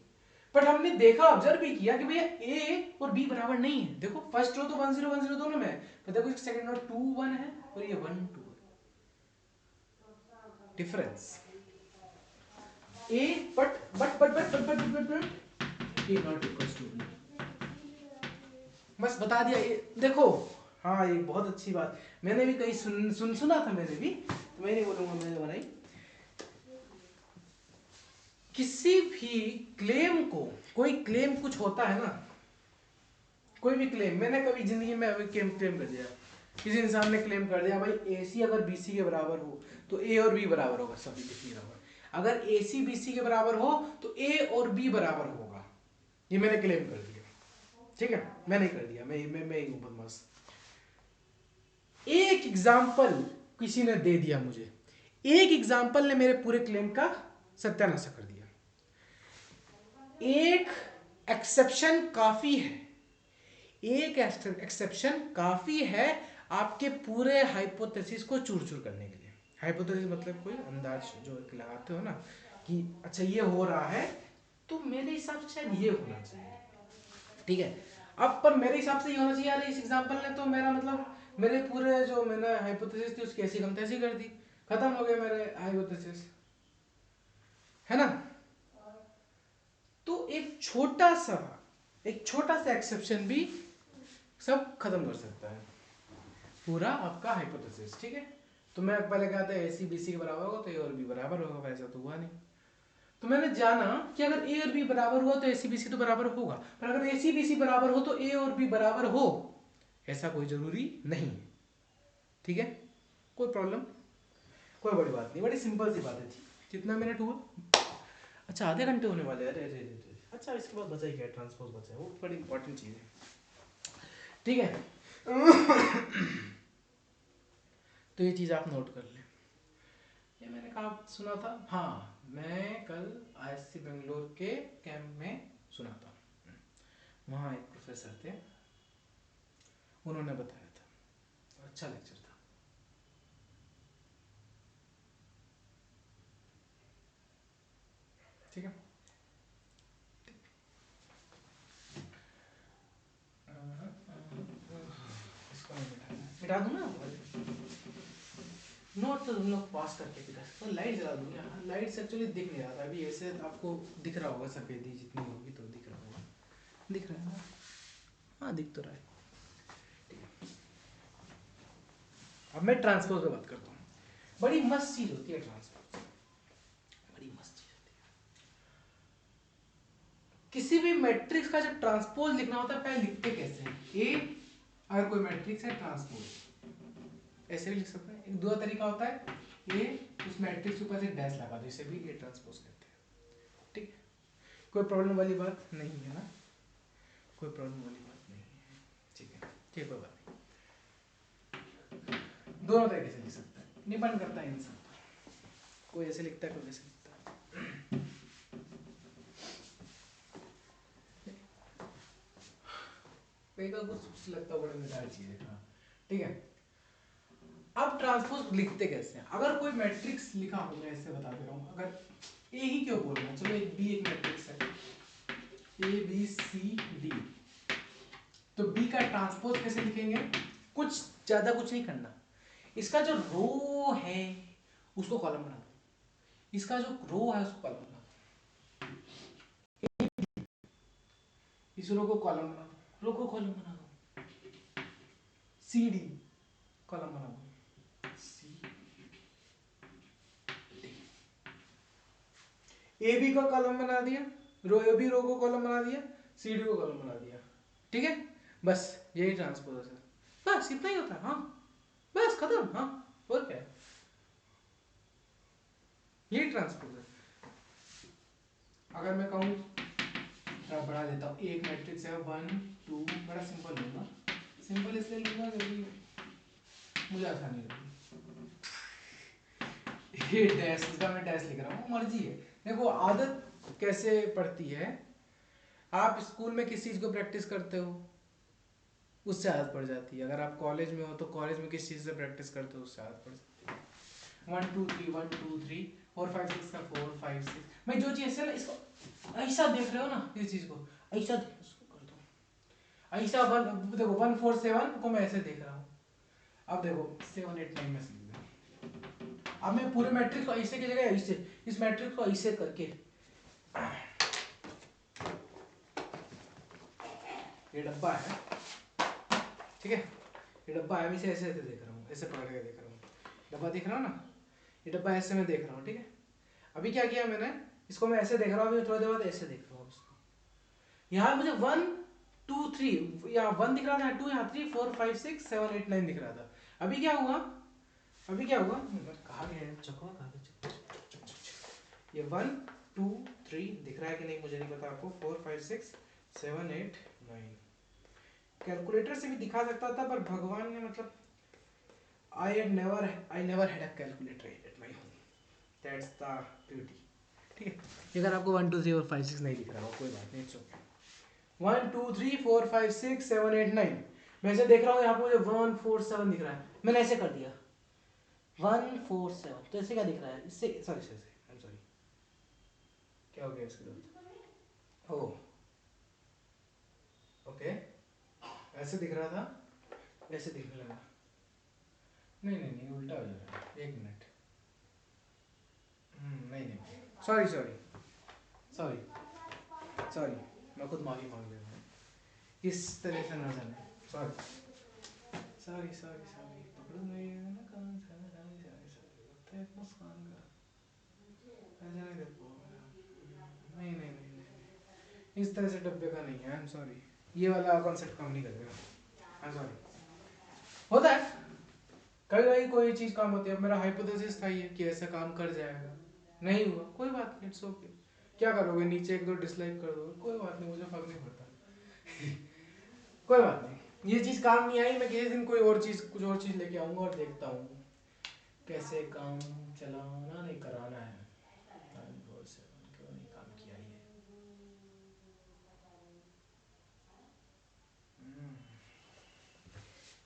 बट हमने देखा, ऑब्जर्व भी किया कि भैया ए और बी बराबर नहीं है। देखो फर्स्ट रो तो 10 10 दोनों में है, तो देखो सेकंड रो 2 1 है और ये 1 2 है, difference A but A not equals to B. बस बता दिया ये, देखो। हाँ ये बहुत अच्छी बात, मैंने भी कहीं सुना था मैंने भी, तो मैं नहीं बोलूंगा मैंने बनाई। किसी भी क्लेम को, कोई क्लेम कुछ होता है ना, कोई भी क्लेम, मैंने कभी जिंदगी में अभी क्लेम कर दिया, किसी इंसान ने क्लेम कर दिया भाई ए सी अगर बी सी के बराबर हो तो ए और बी बराबर होगा, सभी किसी बराबर। अगर ए सी बी सी के बराबर हो तो ए और बी बराबर होगा, ये मैंने क्लेम कर दिया, ठीक है। मैं नहीं कर दिया, मैं ही हूँ बदमाश। एक एग्जाम्पल किसी ने दे दिया मुझे, एक एग्जाम्पल ने मेरे पूरे क्लेम का सत्यानाश कर दिया। एक एक्सेप्शन काफी है, एक एक्सेप्शन काफी है आपके पूरे हाइपोथेसिस को चूर चूर करने के लिए। हाइपोथेसिस मतलब कोई अंदाज जो लगाते हो ना कि अच्छा ये हो रहा है तो मेरे हिसाब से शायद ये होना चाहिए, ठीक है। अब पर मेरे हिसाब से ये होना चाहिए यार, इस एग्जांपल ने तो मेरा मतलब मेरे पूरे जो मैंने हाइपोथेसिस थी उसकी ऐसी कम तैसी कर दी, खत्म हो गए मेरे हाइपोथेसिस, है ना। तो एक छोटा सा एक्सेप्शन भी सब खत्म कर सकता है पूरा आपका हाइपोथेसिस, ठीक है। तो मैं पहले कहा था ए सी बी सी के बराबर होगा तो ए और बी बराबर होगा, वैसा तो हुआ नहीं। तो मैंने जाना कि अगर ए और बी बराबर हुआ तो ए सी बी सी तो बराबर होगा, पर अगर ए सी बी सी बराबर हो तो ए और बी बराबर हो, ऐसा कोई जरूरी नहीं है, ठीक है। कोई प्रॉब्लम, कोई बड़ी बात नहीं, बड़ी सिंपल सी बातें थी। कितना मिनट हुआ? अच्छा आधे घंटे होने वाले हैं, अरे अरे अरे। अच्छा इसके बाद बचा ही क्या, ट्रांसपोज बचा है, वो बड़ी इंपॉर्टेंट चीज़ है, ठीक है। तो ये चीज़ आप नोट कर लें। ये मैंने कहा सुना था, हाँ मैं कल ISC बेंगलोर के कैंप में सुना था, वहाँ एक प्रोफेसर थे, उन्होंने बताया था, अच्छा लेक्चर था। ठीक है, इसको मिटा दूँ ना, नोट तो तुम लोग पास करके भी तो लाइट जला दूंगा, लाइट से एक्चुअली दिख नहीं रहा था अभी, ऐसे आपको दिख रहा होगा सफेदी जितनी होगी तो दिख रहा होगा, दिख रहा है ना, हाँ दिख तो रहा है। अब मैं ट्रांसपोज पे बात करता हूँ, बड़ी मस्त चीज होती है ट्रांसपोज, बड़ी मस्त चीज होती है। किसी भी मैट्रिक्स का जब ट्रांसपोज लिखना होता है पहले लिखते कैसे हैं, ए अगर कोई मैट्रिक्स है ट्रांसपोज ऐसे भी लिख सकते हैं, एक दो तरीका होता है, ए उस मैट्रिक्स के ऊपर से डैश लगा दो, इसे भी ए ट्रांसपोज कहते हैं, ठीक है। कोई प्रॉब्लम वाली बात नहीं है ना, कोई प्रॉब्लम वाली बात नहीं है, ठीक है, ठीक, कोई बात नहीं। दोनों तरीके से लिख सकता है, डिपेंड करता है इंसान पर, कोई ऐसे लिखता है कोई ऐसे लिखता है। कई का कुछ लगता बड़ा मजेदार चीज है, हाँ ठीक है। अब ट्रांसपोज लिखते कैसे हैं, अगर कोई मैट्रिक्स लिखा हो, मैं ऐसे बता दे रहा हूँ, अगर ए ही क्यों बोल रहा हूँ, चलो एक बी एक मैट्रिक्स है, ए बी सी डी, तो बी का ट्रांसपोज कैसे लिखेंगे, कुछ ज्यादा कुछ नहीं करना, इसका जो रो है उसको कॉलम बना दो, इसका जो रो है उसको कॉलम बना दो, इस रो को कॉलम बना दो, रो को कॉलम बना दो, सी डी कॉलम बना दो, सी ए बी का कॉलम बना दिया, रो ए बी रो को कॉलम बना दिया, सी डी को कॉलम बना दिया। ठीक है, बस यही ट्रांसपोजर है, बस इतना ही होता है। हाँ बस खत्म। हाँ और क्या है, यही ट्रांसपोजर। अगर मैं कहूँ थोड़ा बढ़ा देता हूँ, एक मैट्रिक्स है 1 2, बड़ा सिंपल लूंगा, सिंपल इसलिए लूंगा क्योंकि मुझे आसानी लगी। ये डैश, इसका मैं डैश लिख रहा हूँ, मर्जी है। देखो आदत कैसे पड़ती है, आप स्कूल में किस चीज़ को प्रैक्टिस करते हो उससे आदत पड़ जाती है, अगर आप कॉलेज में हो तो कॉलेज में किस चीज़ से प्रैक्टिस करते हो उससे आदत पड़ जाती है। 1 2 3 1 2 3 4 5 6 का 4 5 6, मैं जो चीज़ है ना इसको ऐसा देख रहे हो ना, इस चीज़ को ऐसा देख, इसको कर दो ऐसा। वन देखो 1 4 7 को मैं ऐसे देख रहा हूँ, अब देखो 7 8 9 में से अब मैं पूरे मैट्रिक्स को ऐसे की जगह ऐसे, इस मैट्रिक्स को ऐसे करके, ये डब्बा है, ठीक है, ये डब्बा है, मैं इसे ऐसे ऐसे देख रहा हूँ, ऐसे पकड़ के देख रहा हूँ, डब्बा दिख रहा हूँ ना, ये डब्बा ऐसे मैं देख रहा हूँ। ठीक है, अभी क्या किया मैंने, इसको मैं ऐसे देख रहा हूँ, अभी थोड़ी देर बाद ऐसे देख रहा हूँ इसको, यहाँ मुझे 1 2 3 यहाँ 1 दिख रहा था, 2 यहाँ 3 4 5 6 7 8 9 दिख रहा था। अभी क्या हुआ, अभी क्या हुआ, कहाँ गया चकवा, कहाँ गया, ये 1 2 3 दिख रहा है कि नहीं मुझे नहीं पता, आपको 4 5 6 7 8 9 कैलकुलेटर से भी दिखा सकता था, पर भगवान ने मतलब I never had a calculator at my home. That's the beauty. ठीक है, अगर आपको 1 2 3 और 5 6 नहीं दिख रहा हो कोई बात नहीं, इट्स ओके। 1 2 3 4 5 6 7 8 9 मैं ऐसे देख रहा हूँ, यहाँ पे मुझे 1 4 7 दिख रहा है, मैंने ऐसे कर दिया 1 4 7, तो ऐसे क्या दिख रहा है, इससे सॉरी आई एम सॉरी, क्या हो गया इसके साथ, ओह ओके, ऐसे दिख रहा था, ऐसे दिखने लगा, नहीं नहीं नहीं उल्टा हो जा रहा है, एक मिनट, नहीं नहीं सॉरी सॉरी सॉरी सॉरी, मैं खुद माफी मांग रहा हूँ, इस तरह से ना जाने, सॉरी सॉरी सॉरी सॉरी, पकड़ो मेरी ना कान, सॉरी सॉरी सॉरी सॉरी, लगता है एक मुस्कान का, जाने दे, नहीं नहीं नहीं नहीं, इस तरह से डब्बे का नहीं है, आई एम सॉरी, ये वाला कॉन्सेप्ट काम नहीं करेगा, आई एम सॉरी। होता है कभी कभी कोई चीज़ काम होती है, मेरा हाइपोथेसिस था ये कि ऐसा काम कर जाएगा, नहीं हुआ, कोई बात नहीं, इट्स ओके, क्या करोगे, नीचे एक दो डिसलाइक कर दो, कोई बात नहीं, मुझे फर्क नहीं पड़ता। कोई बात नहीं, ये चीज़ काम नहीं आई, मैं किसी दिन कोई और चीज़, कुछ और चीज़ लेके आऊँगा और देखता हूँ कैसे काम चलाना नहीं कराना है। 947 क्यों नहीं काम किया ये,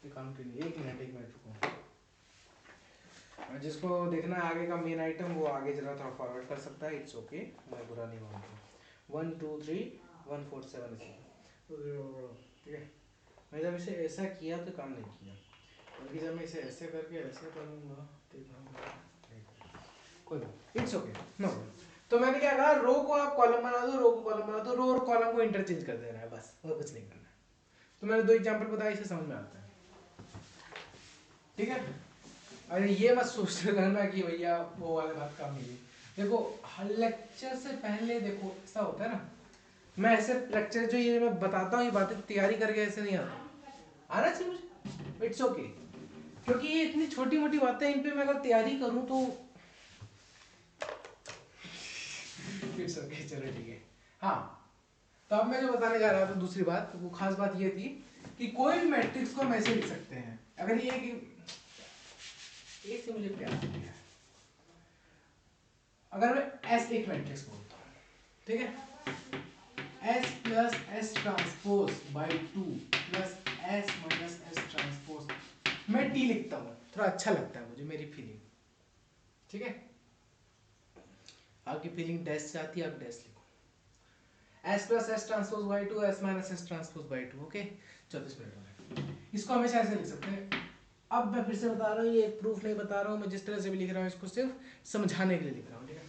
ये काम क्यों नहीं, एक मिनट रुको, जिसको देखना है आगे का मेन आइटम वो आगे जरा थोड़ा फॉरवर्ड कर सकता है, इट्स ओके, मैं बुरा नहीं मानता। 1 2 3 1 4 7 ठीक है, मैं जब इसे ऐसा किया तो काम नहीं किया, बल्कि जब मैं इसे ऐसे करके ऐसे करूँगा तो कोई बात, इट्स ओके, नो। तो मैंने क्या कहा, रो को आप कॉलम बना दो, रो को कॉलम बना दो, रो और कॉलम को इंटरचेंज कर देना है, बस और कुछ नहीं करना है। तो मैंने 2 एग्जांपल बताया, इसे समझ में आता है, ठीक है। अरे ये मत सोचते रहना कि भैया वो वाले बात काम नहीं हुई, देखो लेक्चर से पहले देखो ऐसा होता है ना, मैं ऐसे लेक्चर जो ये मैं बताता हूँ ये बातें तैयारी करके ऐसे नहीं आता, आना चाहिए मुझे, इट्स ओके, क्योंकि ये इतनी छोटी मोटी बातें, इन पे मैं अगर तैयारी करूँ तो इट्स ओके, चलो ठीक है। हाँ, तो अब मैं जो बताने जा रहा था दूसरी बात, वो खास बात ये थी कि कोई भी मैट्रिक्स को हम ऐसे लिख सकते हैं, अगर ये कि एक से मुझे प्यार नहीं है, अगर मैं एस एक मैट्रिक्स बोलता हूँ, ठीक है, S plus S transpose by 2 plus S minus S transpose, मैं टी लिखता हूँ, थोड़ा अच्छा लगता है मुझे, मेरी फीलिंग, ठीक है, आपकी फीलिंग डैश से आती है, आप डैश लिखो, S plus S transpose by 2 S minus S transpose by 2, okay. 24 minute हो गए, इसको हमेशा ऐसे लिख सकते हैं, अब मैं फिर से बता रहा हूँ, ये एक प्रूफ नहीं बता रहा हूँ मैं, जिस तरह से भी लिख रहा हूँ इसको सिर्फ समझाने के लिए लिख रहा हूँ, ठीक है।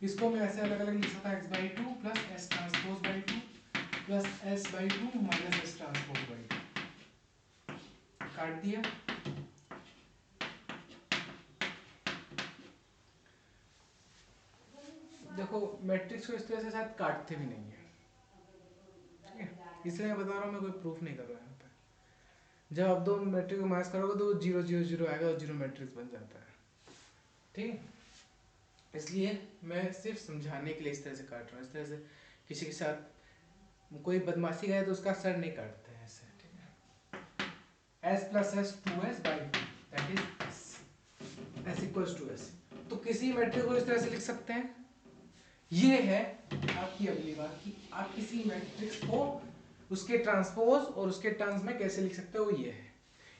इसको मैं ऐसे अलग अलग लिख सकता हूँ, x/2 plus S transpose by two plus s/2 minus S transpose by to, काट दिया। देखो मैट्रिक्स को इस तरह से शायद काटते भी नहीं है, ठीक है, इसलिए मैं बता रहा हूँ, मैं कोई प्रूफ नहीं कर रहा यहाँ पे। जब आप दो मैट्रिक्स को माइनस करोगे तो 0 0 0 आएगा और 0 मैट्रिक्स बन जाता है, ठीक है। इसलिए मैं सिर्फ समझाने के लिए इस तरह से काट रहा हूँ, इस तरह से किसी के साथ कोई बदमाशी करे तो उसका सर नहीं काटते हैं ऐसे, ठीक है। s plus S 2s by two that is s equals to s। तो किसी मैट्रिक्स को इस तरह से लिख सकते हैं। ये है आपकी अगली बात कि आप किसी मैट्रिक्स को उसके ट्रांसपोज और उसके टर्म्स में कैसे लिख सकते हो, ये है।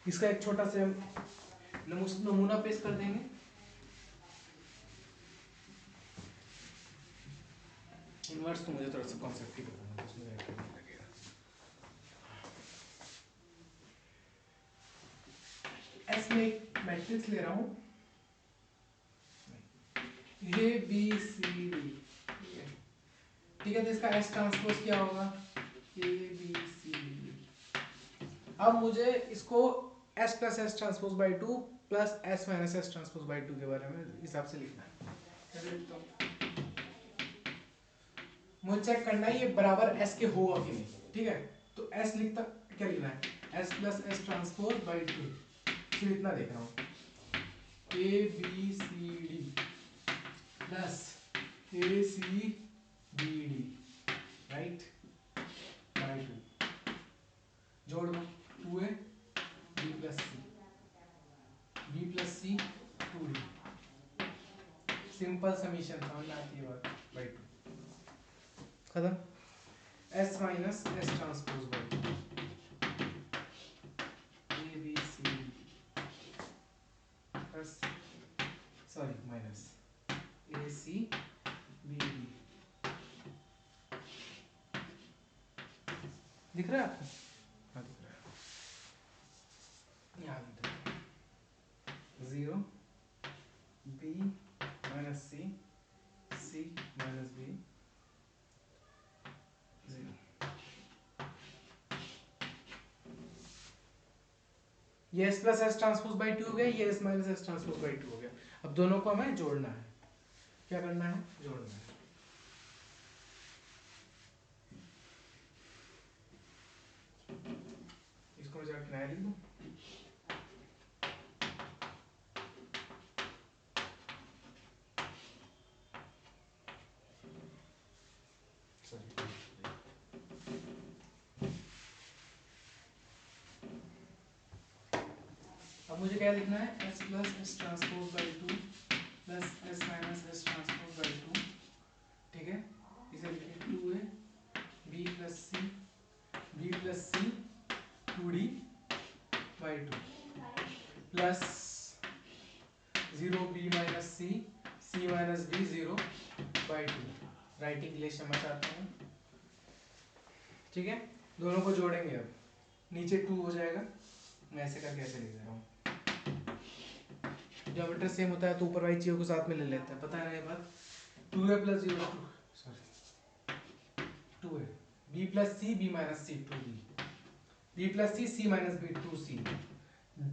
इसका एक छोटा सा नमूना पेश कर देंगे। इनवर्स तो मुझे थोड़ा सा कॉन्सेप्ट ही बताना, उसमें लगेगा। एस में एक मैट्रिक्स ले रहा हूं, ए बी सी डी, ठीक है। तो इसका एस ट्रांसपोज क्या होगा, ए बी सी डी। अब मुझे इसको S plus S transpose by two plus S minus S transpose by to के बारे में हिसाब से लिखना है। मुझे चेक करना है ये बराबर एस के होगा कि नहीं, ठीक है। तो एस लिखता क्या लिखना है, S plus S transpose by two, फिर इतना देख रहा हूँ A B C D plus A C B D, right, by two, जोड़ दो 2a b plus C 2d, simple summation, समझ में आती है बात, बाई टू, खत्म। s minus S transpose by two, A B C plus, sorry minus A C B D, दिख रहा है आपको, हाँ दिख रहा है, यहाँ लिख दो 0 b minus C minus B 0। ये s plus S transpose by to हो गया, ये s minus S transpose by to हो गया। अब दोनों को हमें जोड़ना है, क्या करना है, जोड़ना है। इसको मैं जरा किनारे लिख दूं, अब मुझे क्या लिखना है, s plus S transpose by two plus S minus S transpose by two, ठीक है। इसे लिखें 2a b plus C 2d by two plus 0b minus C minus b 0 by two. Writing के लिए क्षमा चाहता हूँ, ठीक है। दोनों को जोड़ेंगे, अब नीचे 2 हो जाएगा, मैं ऐसे करके ऐसे लिख दे रहा हूँ। ज्योमेट्री सेम होता है तो ऊपर वाली चीजों को साथ में ले लेते हैं, पता है ना ये बात। 2a plus 0 sorry 2a b plus C b minus C 2b b plus C minus b 2c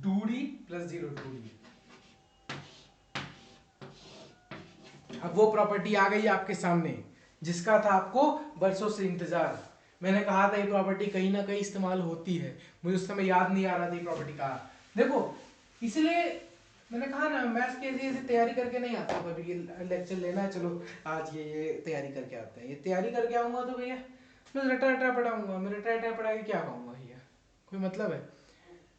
2d plus 0 2d। अब वो प्रॉपर्टी आ गई आपके सामने जिसका था आपको बरसों से इंतजार। मैंने कहा था ये प्रॉपर्टी कहीं ना कहीं इस्तेमाल होती है, मुझे उस समय याद नहीं आ रहा था ये प्रॉपर्टी का। देखो इसलिए मैंने कहा ना, मैथ्स की ऐसी तैयारी करके नहीं आता कभी कि लेक्चर लेना है चलो आज ये तैयारी करके आते हैं। ये तैयारी करके आऊंगा तो भैया मैं रटा रटा पढ़ाऊंगा, मैं रटा रटा पढ़ा के क्या कहूँगा भैया, कोई मतलब है।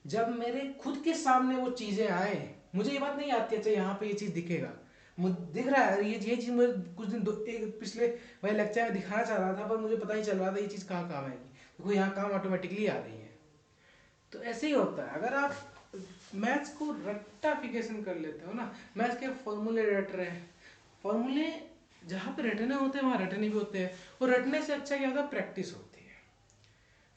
जब मेरे खुद के सामने वो चीज़ें आए, मुझे ये बात नहीं आती अच्छा यहाँ पे ये चीज़ दिखेगा, मुझे दिख रहा है ये चीज़ मुझे कुछ दिन एक पिछले वही लेक्चर में दिखाना चाह रहा था पर मुझे पता ही चल रहा था ये चीज़ कहाँ काम आएगी, देखो यहाँ काम ऑटोमेटिकली आ रही है। तो ऐसे ही होता है अगर आप मैथ्स को रट्टाफिकेशन कर लेते हो ना, मैथ्स के फॉर्मूले रट रहे हैं, फॉर्मूले जहाँ पे रटने होते हैं वहाँ रटने भी होते हैं, और रटने से अच्छा क्या होता है, प्रैक्टिस होती है।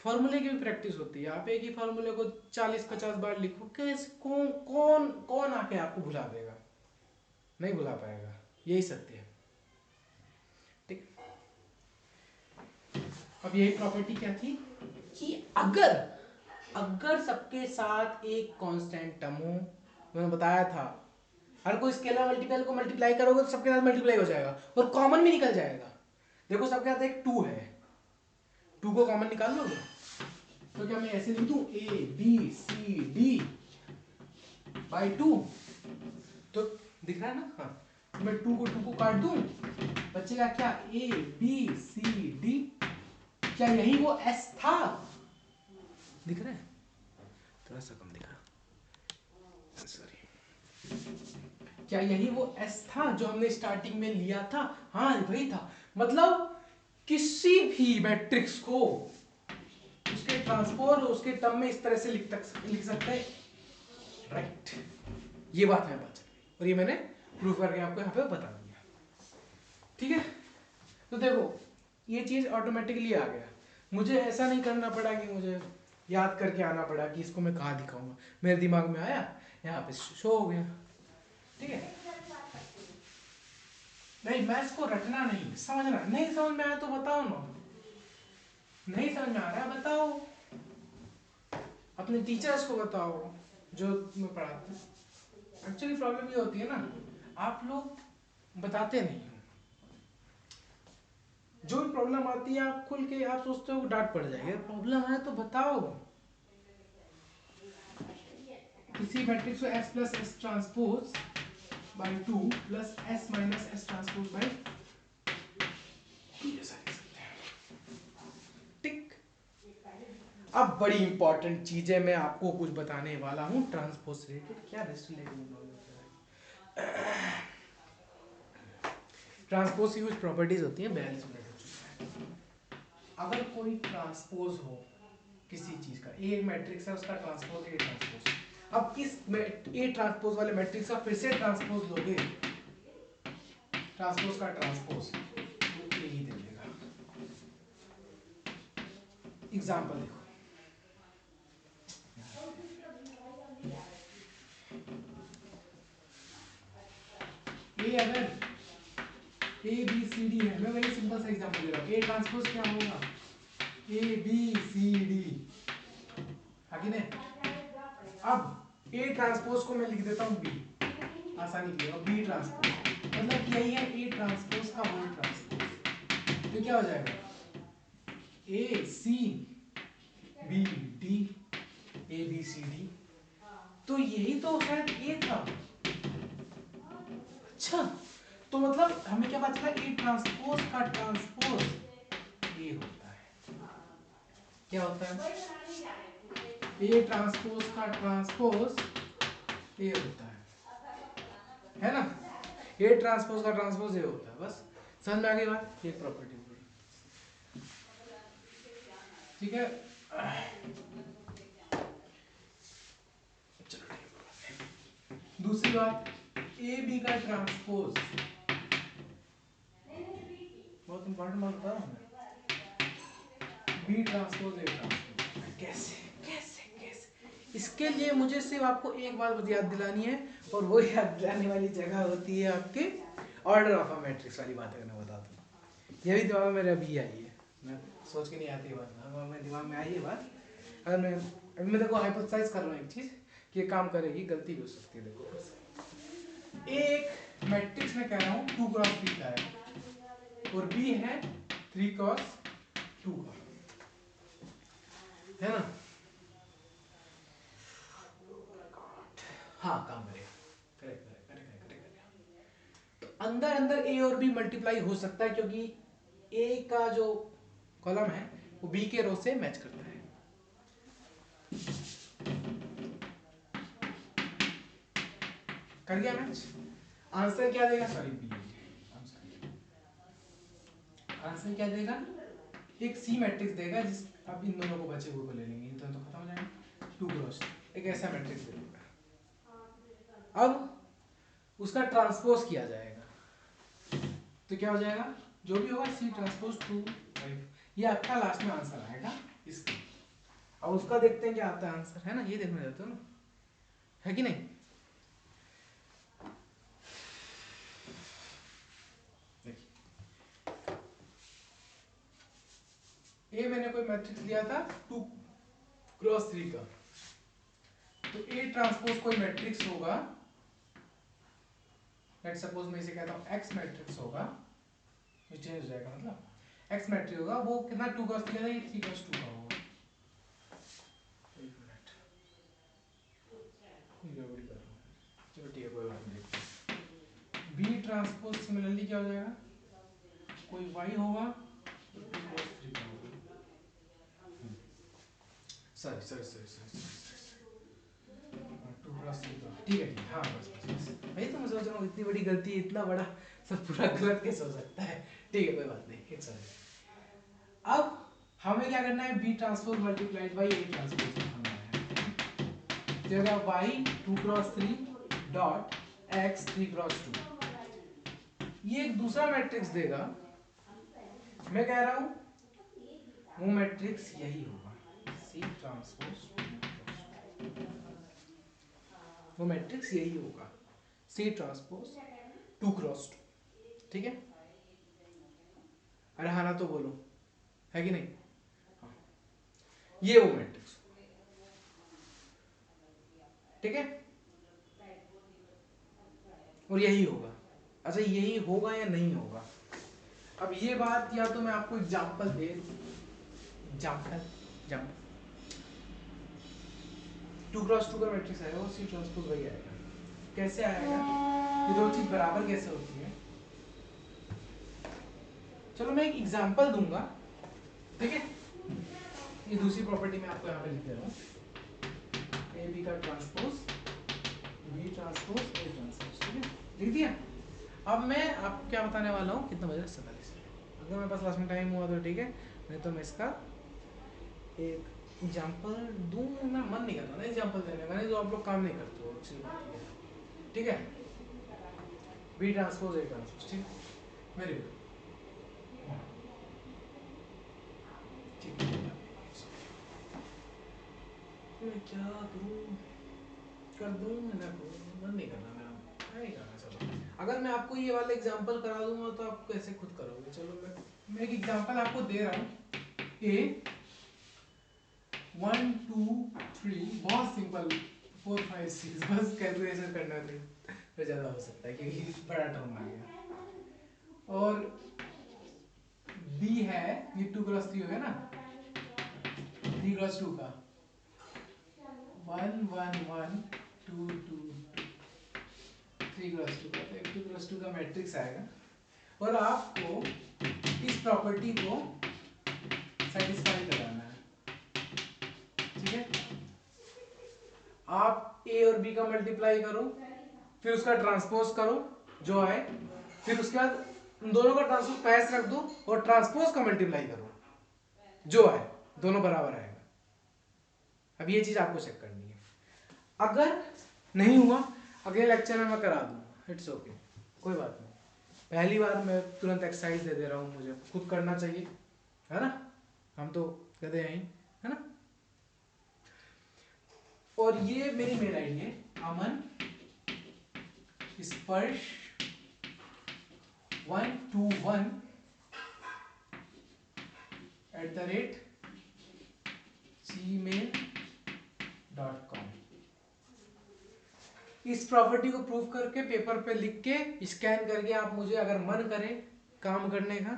फॉर्मूले की भी प्रैक्टिस होती है। आप एक ही फॉर्मूले को 40-50 बार लिखो, कैसे कौन कौन कौन आके आपको भुला देगा? नहीं भुला पाएगा, यही सत्य है। ठीक, अब यही प्रॉपर्टी क्या थी कि अगर अगर सबके साथ एक कांस्टेंट टर्म हो, मैंने बताया था हर कोई स्केलर मल्टीपल को मल्टीप्लाई करोगे तो सबके साथ मल्टीप्लाई हो जाएगा और कॉमन भी निकल जाएगा। देखो सबके साथ एक 2 है, 2 को कॉमन निकाल लोगे तो क्या मैं ऐसे लिख दूं A B C D by 2, तो दिख रहा है ना? हाँ, तो मैं 2 को काट दूं, बचेगा क्या? A B C D. क्या यही वो एस था? दिख रहा है? थोड़ा सा कम दिखा, सॉरी। क्या यही वो एस था जो हमने स्टार्टिंग में लिया था? हाँ वही था। मतलब किसी भी मैट्रिक्स को उसके ट्रांसपोज उसके टर्म में इस तरह से लिख सकते हैं, राइट? ये बात है बात, और ये मैंने प्रूफ करके आपको यहाँ पे बता दिया। ठीक है, तो देखो ये चीज ऑटोमेटिकली आ गया, मुझे ऐसा नहीं करना पड़ा कि मुझे याद करके आना पड़ा कि इसको मैं कहाँ दिखाऊंगा, मेरे दिमाग में आया, यहाँ पे शो हो गया। ठीक है, नहीं मैथ्स को रटना नहीं, समझना। नहीं समझ में आया तो बताओ ना, नहीं समझ में आ रहा है बताओ, अपने टीचर्स को बताओ जो मैं पढ़ाता हूँ। एक्चुअली प्रॉब्लम ये होती है ना, आप लोग बताते नहीं हो। जो भी प्रॉब्लम आती है आप खुल के आप सोचते हो डांट पड़ जाएगी, प्रॉब्लम है तो बताओ। किसी मैट्रिक्स को s plus S transpose by 2 plus s minus S transpose by 2 ऐसा लिख सकते हैं। टिक। अब बड़ी इंपॉर्टेंट चीजें मैं आपको कुछ बताने वाला हूँ ट्रांसपोज से रिलेटेड। क्या रेस्ट ट्रांसपोज की कुछ प्रॉपर्टीज होती है, 42 मिनट हो चुका है। अगर कोई ट्रांसपोज हो किसी चीज का, ए मैट्रिक्स है उसका ट्रांसपोज ए ट्रांसपोज, अब इस ए ट्रांसपोज वाले मैट्रिक्स का फिर से ट्रांसपोज लोगे, ट्रांसपोज का ट्रांसपोज तो ए ही दे देगा। एग्जांपल देखो, ए अगर ए बी सी डी है, मैं वही सिंपल सा एग्जांपल दे रहा हूँ, ए ट्रांसपोज क्या होगा? ए बी सी डी, आगे ने अब ए ट्रांसपोज को मैं लिख देता हूँ बी, आसानी के लिए, और बी ट्रांसपोज मतलब यही है ए ट्रांसपोज का होल ट्रांसपोज, तो क्या हो जाएगा? A C B D, A B C D, तो यही तो शायद ए था। अच्छा, तो मतलब हमें क्या पता चला? ए ट्रांसपोज का ट्रांसपोज ए होता है। क्या होता है? ए ट्रांसपोज का ट्रांसपोज ए होता है ना? ए ट्रांसपोज का ट्रांसपोज ए होता है, बस समझ में आ गई बात? एक प्रॉपर्टी पूरी, ठीक है। चलो दूसरी बात, ए बी का ट्रांसपोज, बहुत इंपॉर्टेंट बात बता रहा हूँ मैं, बी ट्रांसपोज ए ट्रांसपोज। कैसे कैसे कैसे? इसके लिए मुझे सिर्फ आपको एक बात याद दिलानी है, और वो याद दिलाने वाली जगह होती है आपके ऑर्डर ऑफ अ मैट्रिक्स वाली बात करना बता दूँ। ये भी दिमाग में मेरे अभी आई है, मैं सोच के नहीं आती बात, मेरे दिमाग में आई है बात। अगर मैं देखो हाइपोथेसाइज कर रहा हूँ एक चीज़ कि ये काम करेगी, गलती भी हो सकती है। देखो एक मैट्रिक्स में कह रहा हूँ 2 क्रॉस 3 का है और बी है 3 क्रॉस 2 का, है ना? हाँ काम करेगा, करेक्ट करेक्ट करेक्ट। तो अंदर अंदर ए और बी मल्टीप्लाई हो सकता है क्योंकि ए का जो कॉलम है वो बी के रो से मैच करता है। कर गया मैच? आंसर क्या देगा? सॉरी बी, आंसर क्या देगा? एक सी मैट्रिक्स देगा, जिस अब इन दोनों को बचे हुए को ले लेंगे तो खत्म हो जाएगा। 2 क्रॉस एक ऐसा मैट्रिक्स दे देगा, अब उसका ट्रांसपोज किया जाएगा तो क्या हो जाएगा? जो भी होगा सी ट्रांसपोज 2 5, ये आपका लास्ट में आंसर आएगा इसका। अब उसका देखते हैं क्या आता है आंसर, है ना, ये देखना चाहते हो ना, है कि नहीं। देखिए, ए मैंने कोई मैट्रिक्स लिया था 2x3 का, तो ए ट्रांसपोज कोई मैट्रिक्स होगा, लेट्स सपोज मैं इसे कहता हूँ एक्स मैट्रिक्स होगा, ये चेंज हो जाएगा, मतलब एक्स मैट्रिक्स होगा, वो कितना 2x3 का, ये 3x2 का होगा। एक मिनट, गड़बड़ी कर रहा हूँ, चलो ठीक है कोई बात नहीं। बी ट्रांसपोज सिमिलरली क्या हो जाएगा, कोई वाई होगा तो 2x3 का होगा, sorry sorry sorry sorry, 2x3 का, ठीक है ठीक है, हाँ बस बस बस, भाई तो मैं सोच रहा हूँ इतनी बड़ी गलती, इतना बड़ा सब पूरा गलत कैसे हो सकता है, ठीक है कोई बात नहीं, इट्स ऑलराइट। अब हमें क्या करना है, B transpose multiplied by A transpose लिखना है, जगह Y 2x3 dot x 3x2, ये एक दूसरा मैट्रिक्स देगा, मैं कह रहा हूँ वो मैट्रिक्स यही होगा, सी ट्रांसपोज, वो मैट्रिक्स यही होगा, सी ट्रांसपोज 2x2, ठीक है। अरे हाँ ना तो बोलो, है कि नहीं, हाँ, ये वो मैट्रिक्स, ठीक है, और यही होगा। अच्छा यही होगा या नहीं होगा, अब ये बात या तो मैं आपको एग्जांपल दे, एग्जांपल एग्जांपल 2x2 का मैट्रिक्स आएगा और सी ट्रांसपोज वही आएगा, कैसे आएगा, ये दो चीज बराबर कैसे होती है, चलो मैं एक एग्जांपल दूंगा, ठीक है। ये दूसरी प्रॉपर्टी मैं आपको यहाँ पे लिख दे रहा हूँ, ए बी का transpose, B transpose A transpose, ठीक है, लिख दिया। अब मैं आपको क्या बताने वाला हूँ, कितना बजा 47, अगर मेरे पास लास्ट में टाइम हुआ तो ठीक है, नहीं तो मैं इसका एक एग्जांपल दूँ, मैं मन नहीं करता ना एग्जांपल देने का, नहीं तो आप लोग काम नहीं करते हो, अच्छी बात है, ठीक है, बी ट्रांसपोज ए ट्रांसपोज, ठीक, वेरी गुड, ठीक है, मैं क्या करूँ, कर दूँ ना करूँ, मन नहीं करना मेरा, नहीं करना, चलो अगर मैं आपको ये वाला एग्जांपल करा दूंगा तो आप कैसे खुद करोगे, चलो मैं एक एग्जांपल आपको दे रहा हूँ, ए 1 2 3, बहुत सिंपल, 4 5 6, बस कैलकुलेशन करना नहीं तो ज़्यादा हो सकता है क्योंकि बड़ा टर्म आ गया, और बी है, ये 2x3 हो गया ना, 3x2 का 1 1 1 2 2 3x2 का, तो एक 2x2 का मैट्रिक्स आएगा, और आपको इस प्रॉपर्टी को सेटिस्फाई कराना है, ठीक है। आप ए और बी का मल्टीप्लाई करो, फिर उसका ट्रांसपोज करो जो आए, फिर उसके बाद उन दोनों का ट्रांसपोज पैस रख दो और ट्रांसपोज का मल्टीप्लाई करो जो आए, दोनों बराबर आएगा। अब ये चीज आपको चेक करनी है, अगर नहीं हुआ अगले लेक्चर में मैं करा दूंगा, इट्स ओके, कोई बात नहीं, पहली बार मैं तुरंत एक्सरसाइज दे दे रहा हूँ, मुझे खुद करना चाहिए, है ना, हम तो गधे हैं, है ना। और ये मेरी मेल आईडी है, अमन स्पर्श 121 @gmail.com। इस प्रॉपर्टी को प्रूव करके पेपर पे लिख के स्कैन करके आप मुझे अगर मन करे काम करने का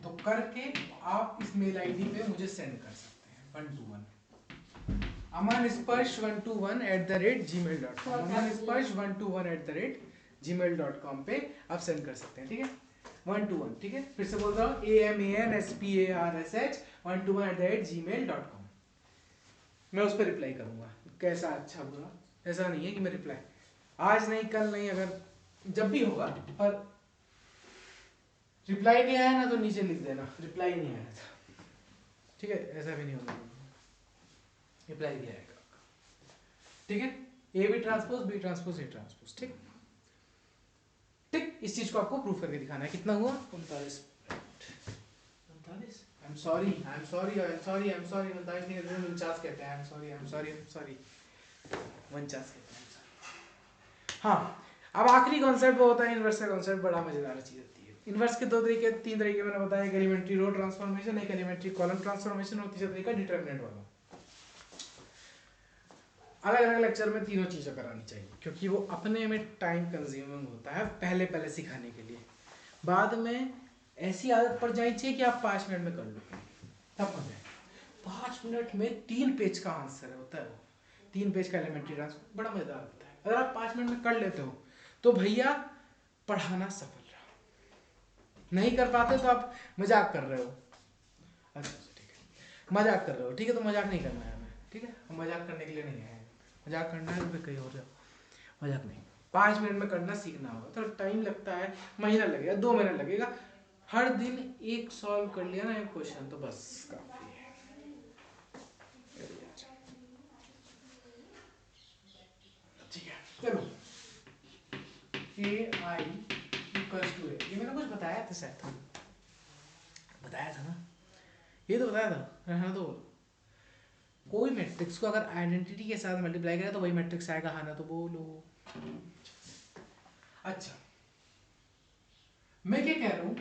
तो करके आप इस मेल आईडी पे मुझे सेंड कर सकते हैं, 121 अमन स्पर्श 121 @gmail.com, अमन स्पर्श 121 @gmail.com पे आप सेंड कर सकते हैं, ठीक है, 121, ठीक है, फिर से बोल रहा हूँ, AMANSPARSH 121 @gmail.com, मैं उस पर रिप्लाई करूंगा, कैसा अच्छा बुरा, ऐसा नहीं है कि मैं रिप्लाई आज नहीं कल नहीं, अगर जब भी होगा, पर रिप्लाई नहीं आया ना तो नीचे लिख देना रिप्लाई नहीं आया था, ठीक है, ऐसा भी नहीं होगा, रिप्लाई दिया आएगा, ठीक है, A B transpose B transpose A transpose, ठीक ठीक, इस चीज को आपको प्रूफ करके दिखाना है, कितना हुआ 39, I'm sorry, मतलब इतनी देर में 49 कहते हैं, I'm sorry 49 कहते हैं। हाँ, अब आखिरी कॉन्सेप्ट वो होता है इनवर्स का कॉन्सेप्ट, बड़ा मजेदार चीज होती है। इनवर्स के तीन तरीके मैंने बताया, एक एलिमेंट्री रो ट्रांसफॉर्मेशन, एक एलिमेंट्री कॉलम ट्रांसफॉर्मेशन और तीसरा तरीका डिटरमिनेंट वाला। अलग अलग लेक्चर में तीनों चीजें करानी चाहिए, क्योंकि वो अपने में टाइम कंज्यूमिंग होता है पहले सिखाने के लिए। बाद में ऐसी आदत पड़ जानी चाहिए कि आप 5 मिनट में कर लो, तब मजा है। 5 मिनट में 3 पेज का आंसर होता है, वो 3 पेज का एलिमेंट्री ट्रांसफॉर्म, बड़ा मजेदार होता है। अगर आप 5 मिनट में कर लेते हो तो भैया पढ़ाना सफल रहा। नहीं कर पाते तो आप मजाक कर रहे हो। अच्छा ठीक है, मजाक कर रहे हो, ठीक है, तो मजाक नहीं करना है हमें, ठीक है, हम मजाक करने के लिए नहीं आए। मजाक करना है तो फिर कहीं और जाओ, मजाक नहीं। 5 मिनट में करना सीखना होगा, तो टाइम लगता है, महीना लगेगा, 2 महीना लगेगा। हर दिन एक सॉल्व कर लिया ना एक क्वेश्चन तो बस काफी है। ठीक है, चलो ए आई इक्वल्स टू ए, ये मैंने कुछ बताया था शायद, बताया था ना, ये तो बताया था, हाँ तो कोई मैट्रिक्स को अगर आइडेंटिटी के साथ मल्टीप्लाई करें तो वही मैट्रिक्स आएगा, हाँ ना तो बोलो। अच्छा, मैं क्या कह रहा हूं,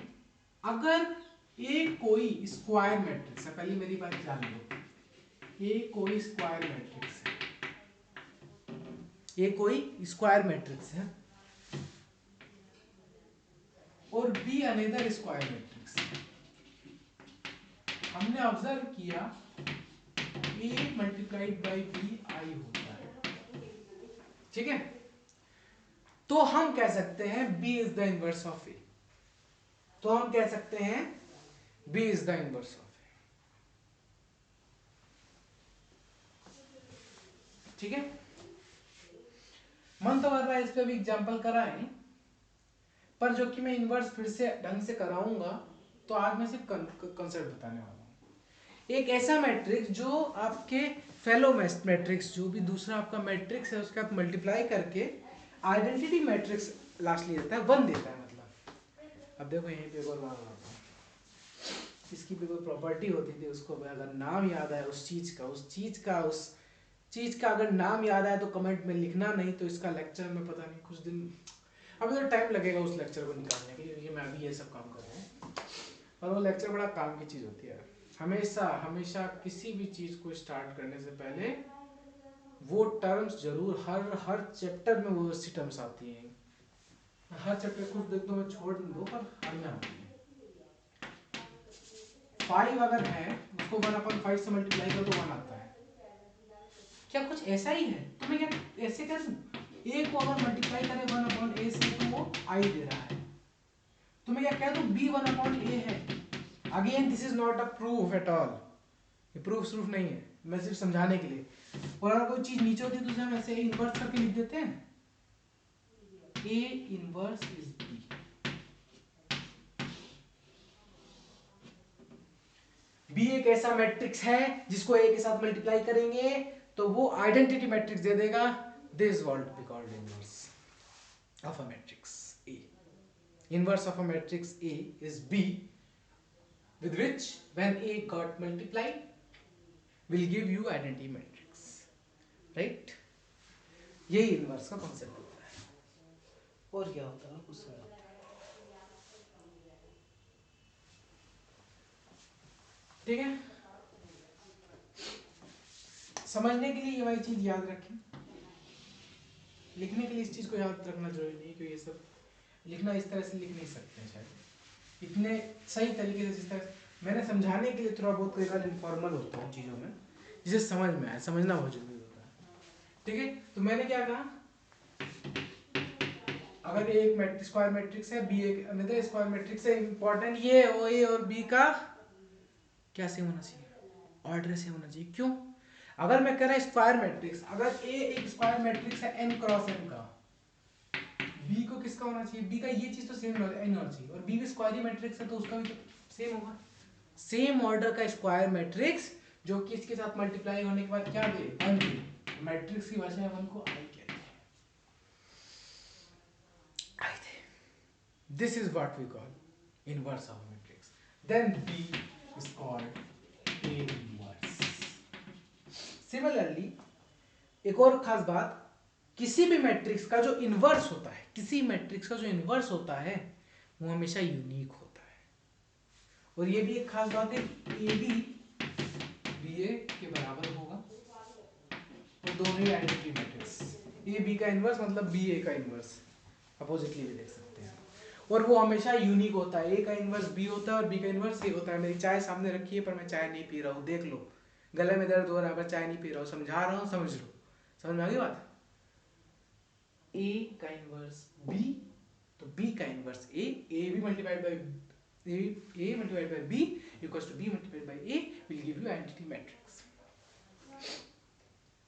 अगर ए कोई स्क्वायर मैट्रिक्स है, पहले मेरी बात जान लो, ए कोई स्क्वायर मैट्रिक्स है, ए कोई स्क्वायर मैट्रिक्स है और बी अनदर स्क्वायर मैट्रिक्स है। हमने ऑब्जर्व किया A multiplied by B I होता है, ठीक है, तो हम कह सकते हैं B is the inverse of A, तो हम कह सकते हैं B is the inverse of A, ठीक है। मन तो कर रहा है इस पे भी एग्जांपल कराएं, पर जो कि मैं इनवर्स फिर से ढंग से कराऊंगा, तो आज मैं सिर्फ कंसेप्ट बताने वाला हूं। एक ऐसा मैट्रिक्स जो आपके फेलो मैट्रिक्स, जो भी दूसरा आपका मैट्रिक्स है उसके आप मल्टीप्लाई करके आइडेंटिटी मैट्रिक्स लास्टली देता है, 1 देता है मतलब। अब देखो यहीं पे एक और बात बताता हूं, इसकी भी कोई प्रॉपर्टी होती थी, उसको अगर नाम याद है उस चीज का अगर नाम याद आए तो कमेंट में लिखना, नहीं तो इसका लेक्चर में पता नहीं कुछ दिन, अभी तो टाइम लगेगा उस लेक्चर को निकालने के लिए, क्योंकि मैं अभी ये सब काम कर रहा हूँ, और वो लेक्चर बड़ा काम की चीज़ होती है। हमेशा किसी भी चीज़ को स्टार्ट करने से पहले वो टर्म्स जरूर, हर चैप्टर में वो ऐसी टर्म्स आती हैं, हर चैप्टर कुछ देख दो मैं छोड़ दो, पर हर में आती है। 5 अगर है उसको 1/5 से मल्टीप्लाई करो तो 1 आता है, क्या कुछ ऐसा ही है, तो मैं क्या ऐसे कर दूं, ए को अगर मल्टीप्लाई करें 1/a से तो वो आई दे रहा है, तो मैं क्या कह दूं b 1/a है। Again this is not a proof at all, ये प्रूफ नहीं है, मैं सिर्फ समझाने के लिए। और अगर कोई चीज नीचे होती है तो उसे हम ऐसे इन्वर्स करके लिख देते हैं, a inverse is b। b एक ऐसा मैट्रिक्स है जिसको a के साथ मल्टीप्लाई करेंगे तो वो आइडेंटिटी मैट्रिक्स दे देगा, this what we called inverse of a matrix a। Inverse of a matrix A is B, with which when A got multiplied will give you identity matrix, right? यही inverse का concept होता है, और क्या होता है कुछ समझ, ठीक है। समझने के लिए ये वाली चीज याद रखें, लिखने के लिए इस चीज को याद रखना जरूरी नहीं, क्योंकि ये सब लिखना इस तरह से लिख नहीं सकते शायद इतने सही तरीके से, जिस तरह मैंने समझाने के लिए थोड़ा बहुत कई बार इनफॉर्मल होता हूँ चीज़ों में, जिसे समझ में आए, समझना बहुत जरूरी होता है, ठीक है। तो मैंने क्या कहा, अगर एक मैट्रिक्स स्क्वायर मैट्रिक्स है, बी एक अनदर स्क्वायर मैट्रिक्स है, इंपॉर्टेंट ये ओ ए और बी का क्या सेम होना चाहिए, ऑर्डर सेम होना चाहिए। क्यों, अगर मैं कह रहा स्क्वायर मैट्रिक्स, अगर ए एक स्क्वायर मैट्रिक्स है n क्रॉस n का, बी को किसका होना चाहिए, बी का ये चीज तो सेम एन होना चाहिए, और बी भी स्क्वायर मैट्रिक्स है तो उसका भी तो सेम होगा, सेम ऑर्डर का स्क्वायर मैट्रिक्स जो कि इसके साथ मल्टीप्लाई होने के बाद क्या दे, 1 दे, मैट्रिक्स की भाषा में 1 को आई कहते हैं, I they, this is what we call inverse of matrix. Then B is called A inverse. Similarly, एक और खास बात, किसी भी मैट्रिक्स का जो इन्वर्स होता है, किसी मैट्रिक्स का जो इन्वर्स होता है वो हमेशा यूनिक होता है। और ये भी एक खास बात है, ए बी बी ए के बराबर होगा और दोनों ही आइडेंटिटी मैट्रिक्स। ए बी का इन्वर्स मतलब बी ए का इन्वर्स, अपोजिटली भी देख सकते हैं। और वो हमेशा यूनिक होता है, ए का इन्वर्स बी होता है और बी का इन्वर्स ए होता है। मेरी चाय सामने रखी है पर मैं चाय नहीं पी रहा हूँ, देख लो, गले में दर्द हो रहा है पर चाय नहीं पी रहा हूँ, समझा रहा हूँ, समझ लो। समझ में आ गई बात? ए का इन्वर्स बी तो बी का inverse A, A B multiplied by A multiplied by B equals to B multiplied by A will give you identity matrix.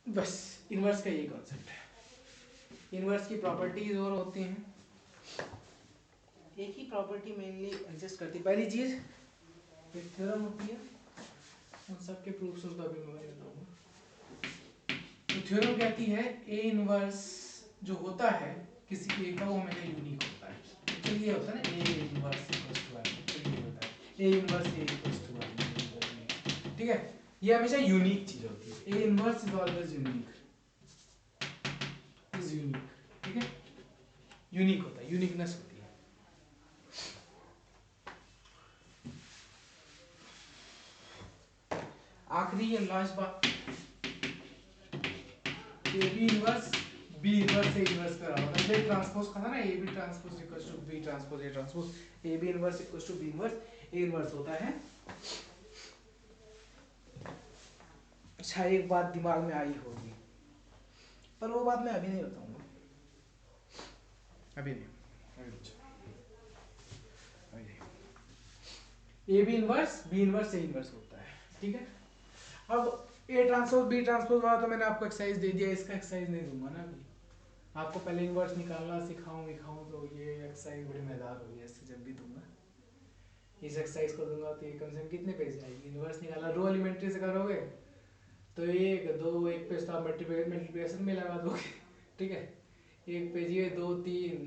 बस इन्वर्स का यही कॉन्सेप्ट है। इन्वर्स की प्रॉपर्टीज और होती हैं, एक ही प्रॉपर्टी मेनली एग्जिस्ट करती है। पहली चीज एक थ्योरम होती है, उन सब के प्रूफ्स उसका भी मैं बताऊंगा। तो थ्योरम कहती है ए इनवर्स जो होता है किसी ए का वो हमेशा यूनिक होता है। तो ये होता है ना A inverse equals to I, तो ये होता है A inverse A equals to I, ठीक है। ये हमेशा यूनिक चीज होती है, A inverse is always unique, is unique, ठीक है, यूनिक होता है, यूनिकनेस होती है। आखिरी और लास्ट बात, A B inverse B inverse A inverse का होता है। ये ट्रांसपोज का था ना, A B transpose equals to B transpose A transpose, A B inverse equals to B inverse A inverse होता है। अच्छा, एक बात दिमाग में आई होगी पर वो बात मैं अभी नहीं बताऊंगा, अभी नहीं, अभी नहीं। A B inverse B inverse A inverse होता है, ठीक है। अब ए ट्रांसपोज बी ट्रांसपोज वाला तो मैंने आपको एक्सरसाइज दे दिया, इसका एक्सरसाइज नहीं दूंगा ना अभी। आपको पहले इनवर्स निकालना सिखाऊं तो ये एक्सरसाइज बड़ी मजेदार होगी, ऐसे जब भी दूंगा इस एक्सरसाइज को दूंगा तो ये कम से कम कितने पेज आएगी। इनवर्स निकालना रो एलिमेंट्री से करोगे तो एक दो, एक पेज तो आप मल्टीप्लिकेशन में लगा दोगे, ठीक है। एक पेज ये, दो तीन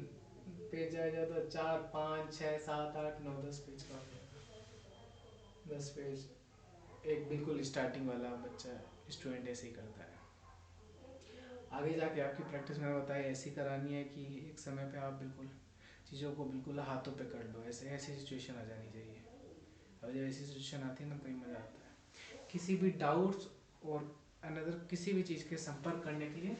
पेज आ जाता, 4 5 6 7 8 9 10 पेज का हो जाएगा, 10 पेज। एक बिल्कुल स्टार्टिंग वाला बच्चा स्टूडेंट ऐसे ही करता है। आगे जाके आपकी प्रैक्टिस मैंने बताया ऐसी करानी है कि एक समय पे आप बिल्कुल चीज़ों को बिल्कुल हाथों पे कर लो, ऐसे ऐसी सिचुएशन आ जानी चाहिए। अब जब ऐसी सिचुएशन आती है ना तो ही मज़ा आता है। किसी भी डाउट्स और अनदर किसी भी चीज़ के संपर्क करने के लिए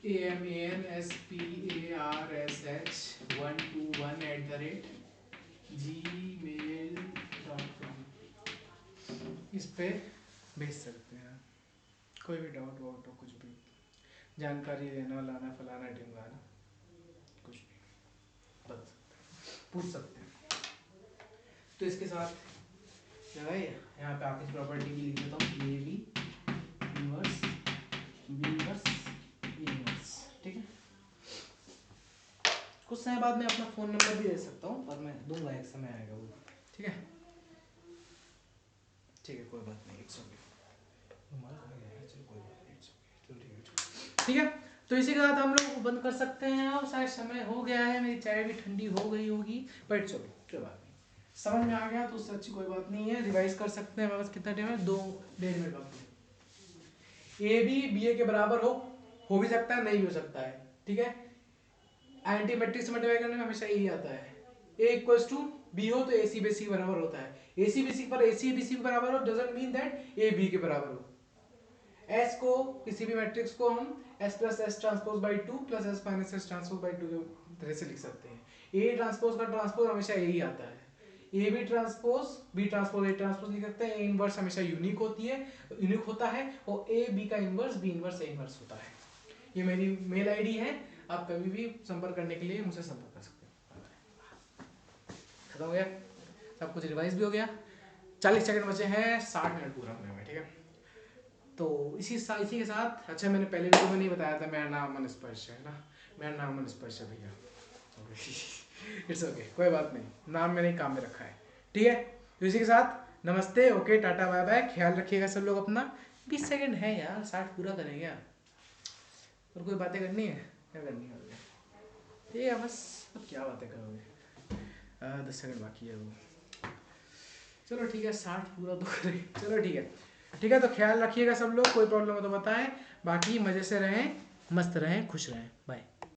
amanspar121@gmail.com इस पे भेज सकते हैं। कोई भी डाउट वाउट हो, कुछ भी जानकारी देना, लाना फलाना ढिमकाना, कुछ भी बता सकते हैं, पूछ सकते हैं। तो इसके साथ क्या है, यहाँ पे आप इस प्रॉपर्टी भी लिख देता हूँ, A B inverse B inverse A inverse, ठीक है। कुछ समय बाद मैं अपना फ़ोन नंबर भी दे सकता हूँ और मैं दूंगा, एक समय आएगा वो, ठीक है। ठीक है, कोई बात नहीं, इट्स ओके, चलो कोई बात नहीं, इट्स ओके, चलो ठीक है, ठीक है। तो इसी के साथ हम लोग बंद कर सकते हैं। और शायद समय हो गया है, मेरी चाय भी ठंडी हो गई होगी, बट चलो कोई बात नहीं, समझ में आ गया तो उससे अच्छी कोई बात नहीं है। रिवाइज कर सकते हैं, मेरे पास कितना टाइम है, 2-1.5 मिनट बाकी है। ए बी बी ए के बराबर हो भी सकता है, नहीं भी हो सकता है, ठीक है। आइडेंटिटी मैट्रिक्स मल्टीप्लाई करने में हमेशा यही आता है, ए इक्वल्स टू बी हो तो ए सी बी सी बराबर होता है। ए सी बी सी पर ए सी बी सी बराबर हो doesn't mean that A B के बराबर हो। एस को किसी भी मैट्रिक्स को हम S plus S transpose by 2 plus S minus S transpose by 2 तरह से लिख सकते हैं। ए ट्रांसपोज का ट्रांसपोज हमेशा यही आता है, A B transpose B transpose A transpose लिख सकते हैं। ए इनवर्स हमेशा यूनिक होती है, यूनिक होता है, और ए बी का inverse B inverse A inverse होता है। ये मेरी मेल आईडी है, आप कभी भी संपर्क करने के लिए मुझसे संपर्क कर सकते हैं। खत्म हो गया, सब कुछ रिवाइज भी हो गया। 40 सेकंड बचे हैं 60 मिनट पूरा होने में, ठीक है। तो इसी के साथ, अच्छा मैंने पहले वीडियो में नहीं बताया था, मेरा नाम अमन स्पर्श है ना, मेरा नाम अमन स्पर्श है भैया, इट्स ओके, कोई बात नहीं, नाम मैंने काम में रखा है, ठीक है। तो इसी के साथ नमस्ते, ओके, टाटा बाय बाय, ख्याल रखिएगा सब लोग अपना। 20 सेकंड है यार, 60 पूरा करेंगे, और कोई बातें करनी है, क्या करनी है, ठीक है बस, अब क्या बातें करोगे, 10 सेकंड बाकी है वो। चलो ठीक है, 60 पूरा तो करें। चलो ठीक है, ठीक है। तो ख्याल रखिएगा सब लोग, कोई प्रॉब्लम हो तो बताएं। बाकी मज़े से रहें, मस्त रहें, खुश रहें। बाय।